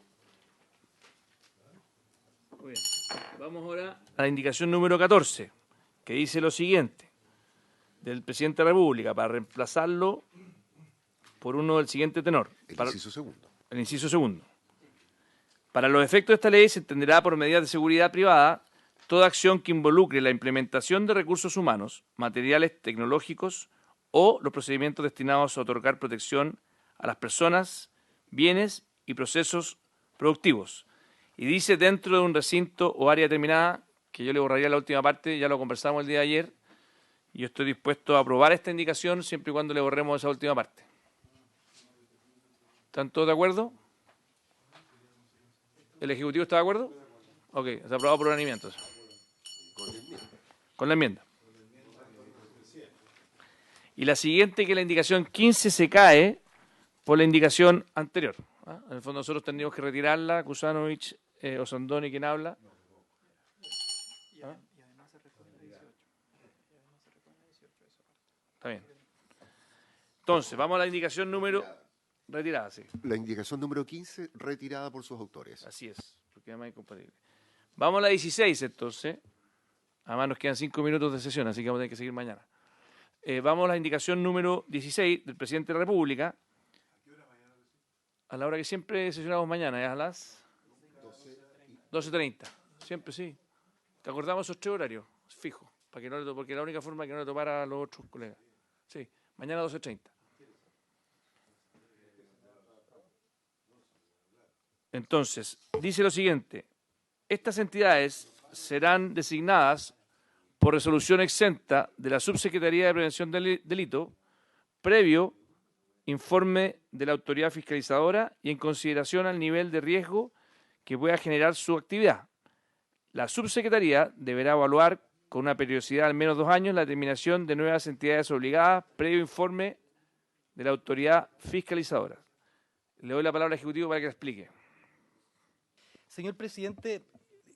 Muy bien. Vamos ahora a la indicación número 14, que dice lo siguiente. Del presidente de la República, para reemplazarlo por uno del siguiente tenor. El inciso segundo. el inciso segundo. Para los efectos de esta ley se entenderá por medidas de seguridad privada toda acción que involucre la implementación de recursos humanos, materiales tecnológicos o los procedimientos destinados a otorgar protección a las personas, bienes y procesos productivos. Y dice dentro de un recinto o área determinada, que yo le borraría la última parte, ya lo conversamos el día de ayer, y yo estoy dispuesto a aprobar esta indicación siempre y cuando le borremos esa última parte. ¿Están todos de acuerdo? ¿El Ejecutivo está de acuerdo? Ok, se ha aprobado por unanimidad entonces. Con la enmienda. Y la siguiente, que la indicación 15 se cae por la indicación anterior. ¿Ah? En el fondo nosotros tendríamos que retirarla, Kusanovich, Osandoni, quien habla. ¿Ah? Está bien. Entonces, vamos a la indicación número... Retirada, sí. La indicación número 15, retirada por sus autores. Así es, porque además es incompatible. Vamos a la 16, entonces. Además nos quedan 5 minutos de sesión, así que vamos a tener que seguir mañana. Vamos a la indicación número 16 del Presidente de la República. A la hora que siempre sesionamos mañana, ¿es a las 12:30? Siempre, sí. ¿Te acordamos esos 3 horarios? Fijo, para que no porque es la única forma que no le tomara a los otros colegas. Sí, mañana 12:30. Entonces, dice lo siguiente: estas entidades serán designadas por resolución exenta de la Subsecretaría de Prevención del Delito, previo informe de la autoridad fiscalizadora y en consideración al nivel de riesgo que pueda generar su actividad. La Subsecretaría deberá evaluar con una periodicidad de al menos 2 años la determinación de nuevas entidades obligadas, previo informe de la autoridad fiscalizadora. Le doy la palabra al Ejecutivo para que la explique. Señor presidente,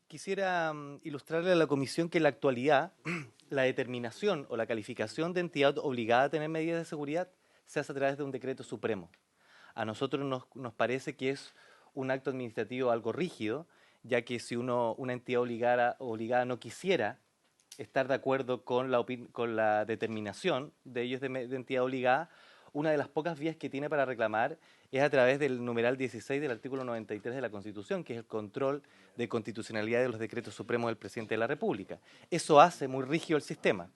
quisiera ilustrarle a la comisión que en la actualidad la determinación o la calificación de entidad obligada a tener medidas de seguridad se hace a través de un decreto supremo. A nosotros nos parece que es un acto administrativo algo rígido, ya que si una entidad obligada no quisiera estar de acuerdo con la determinación de ellos de entidad obligada, una de las pocas vías que tiene para reclamar es a través del numeral 16 del artículo 93 de la Constitución, que es el control de constitucionalidad de los decretos supremos del presidente de la República. Eso hace muy rígido el sistema.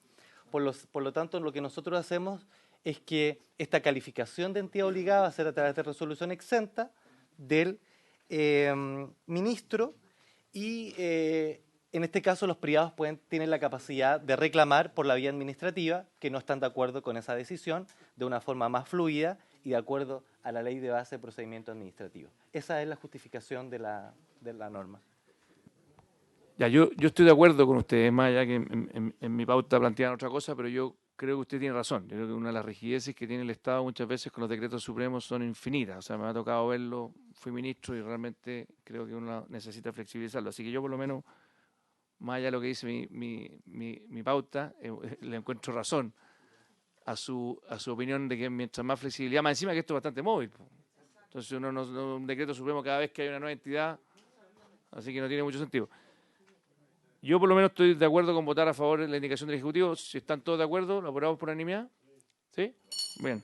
Por lo tanto, lo que nosotros hacemos es que esta calificación de entidad obligada va a ser a través de resolución exenta del ministro y en este caso los privados tienen la capacidad de reclamar por la vía administrativa que no están de acuerdo con esa decisión de una forma más fluida y de acuerdo a la ley de base de procedimiento administrativo. Esa es la justificación de la norma. Ya, yo estoy de acuerdo con usted, más allá que en mi pauta plantean otra cosa, pero yo creo que usted tiene razón. Yo creo que una de las rigideces que tiene el Estado muchas veces con los decretos supremos son infinitas. O sea, me ha tocado verlo, fui ministro y realmente creo que uno necesita flexibilizarlo. Así que yo por lo menos, más allá de lo que dice mi pauta, le encuentro razón a su opinión de que mientras más flexibilidad, más encima que esto es bastante móvil. Entonces uno un decreto supremo cada vez que hay una nueva entidad, así que no tiene mucho sentido. Yo por lo menos estoy de acuerdo con votar a favor de la indicación del Ejecutivo. Si están todos de acuerdo, ¿lo aprobamos por unanimidad? ¿Sí? Bien.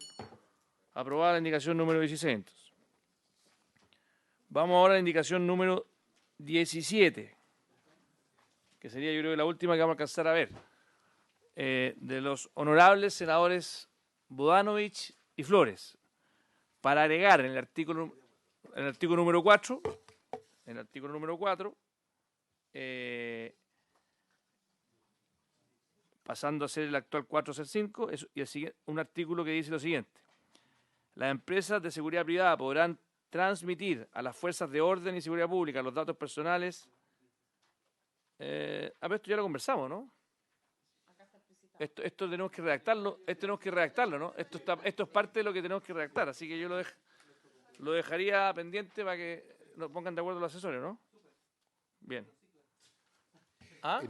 Aprobada la indicación número 16. Entonces. Vamos ahora a la indicación número 17, que sería yo creo que la última que vamos a alcanzar a ver. De los honorables senadores Bodanovich y Flores, para agregar en el artículo número 4, pasando a ser el actual 4 a ser 5, y el siguiente, un artículo que dice lo siguiente: las empresas de seguridad privada podrán transmitir a las fuerzas de orden y seguridad pública los datos personales. Pero esto ya lo conversamos, ¿no? Esto tenemos que redactarlo, ¿no? Esto es parte de lo que tenemos que redactar, así que yo lo dejaría pendiente para que nos pongan de acuerdo los asesores, ¿no? Bien. ¿Ah?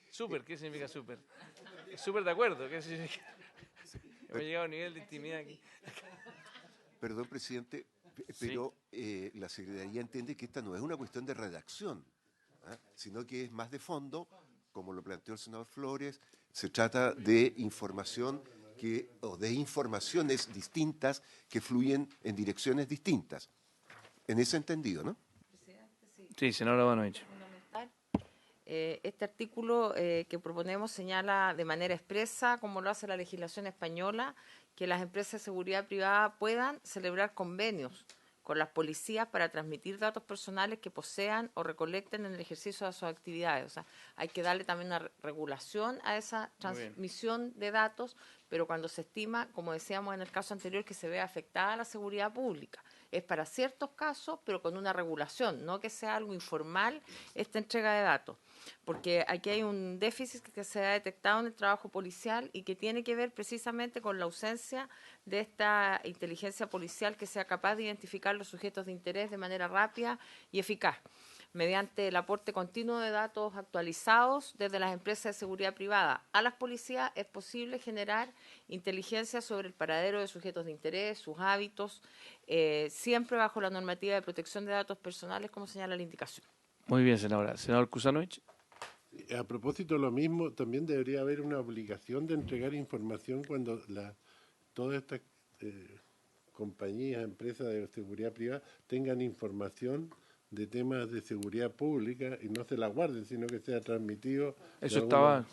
Súper, ¿qué significa súper? Súper de acuerdo, ¿qué significa? Hemos llegado a un nivel de intimidad aquí. Perdón, presidente, pero la Secretaría entiende que esta no es una cuestión de redacción, sino que es más de fondo, como lo planteó el senador Flores. Se trata de información o de informaciones distintas que fluyen en direcciones distintas. En ese entendido, ¿no? Sí, senadora Bonovich. Este artículo que proponemos señala de manera expresa, como lo hace la legislación española, que las empresas de seguridad privada puedan celebrar convenios con las policías para transmitir datos personales que posean o recolecten en el ejercicio de sus actividades. O sea, hay que darle también una regulación a esa transmisión de datos, pero cuando se estima, como decíamos en el caso anterior, que se ve afectada la seguridad pública. Es para ciertos casos, pero con una regulación, no que sea algo informal esta entrega de datos. Porque aquí hay un déficit que se ha detectado en el trabajo policial y que tiene que ver precisamente con la ausencia de esta inteligencia policial que sea capaz de identificar los sujetos de interés de manera rápida y eficaz. Mediante el aporte continuo de datos actualizados desde las empresas de seguridad privada a las policías, es posible generar inteligencia sobre el paradero de sujetos de interés, sus hábitos, siempre bajo la normativa de protección de datos personales, como señala la indicación. Muy bien, senadora. Senador Kusanovich. A propósito, lo mismo, también debería haber una obligación de entregar información cuando todas estas compañías, empresas de seguridad privada tengan información de temas de seguridad pública y no se la guarden, sino que sea transmitido. Eso estaba...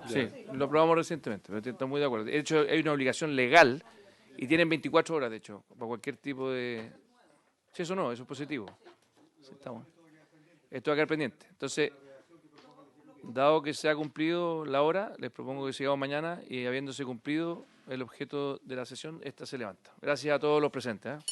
Sí, lo aprobamos recientemente, pero estoy muy de acuerdo. De hecho, hay una obligación legal y tienen 24 horas, de hecho, para cualquier tipo de... Sí, eso es positivo. Sí, está bueno. Esto va a quedar pendiente. Entonces, dado que se ha cumplido la hora, les propongo que sigamos mañana y habiéndose cumplido el objeto de la sesión, esta se levanta. Gracias a todos los presentes.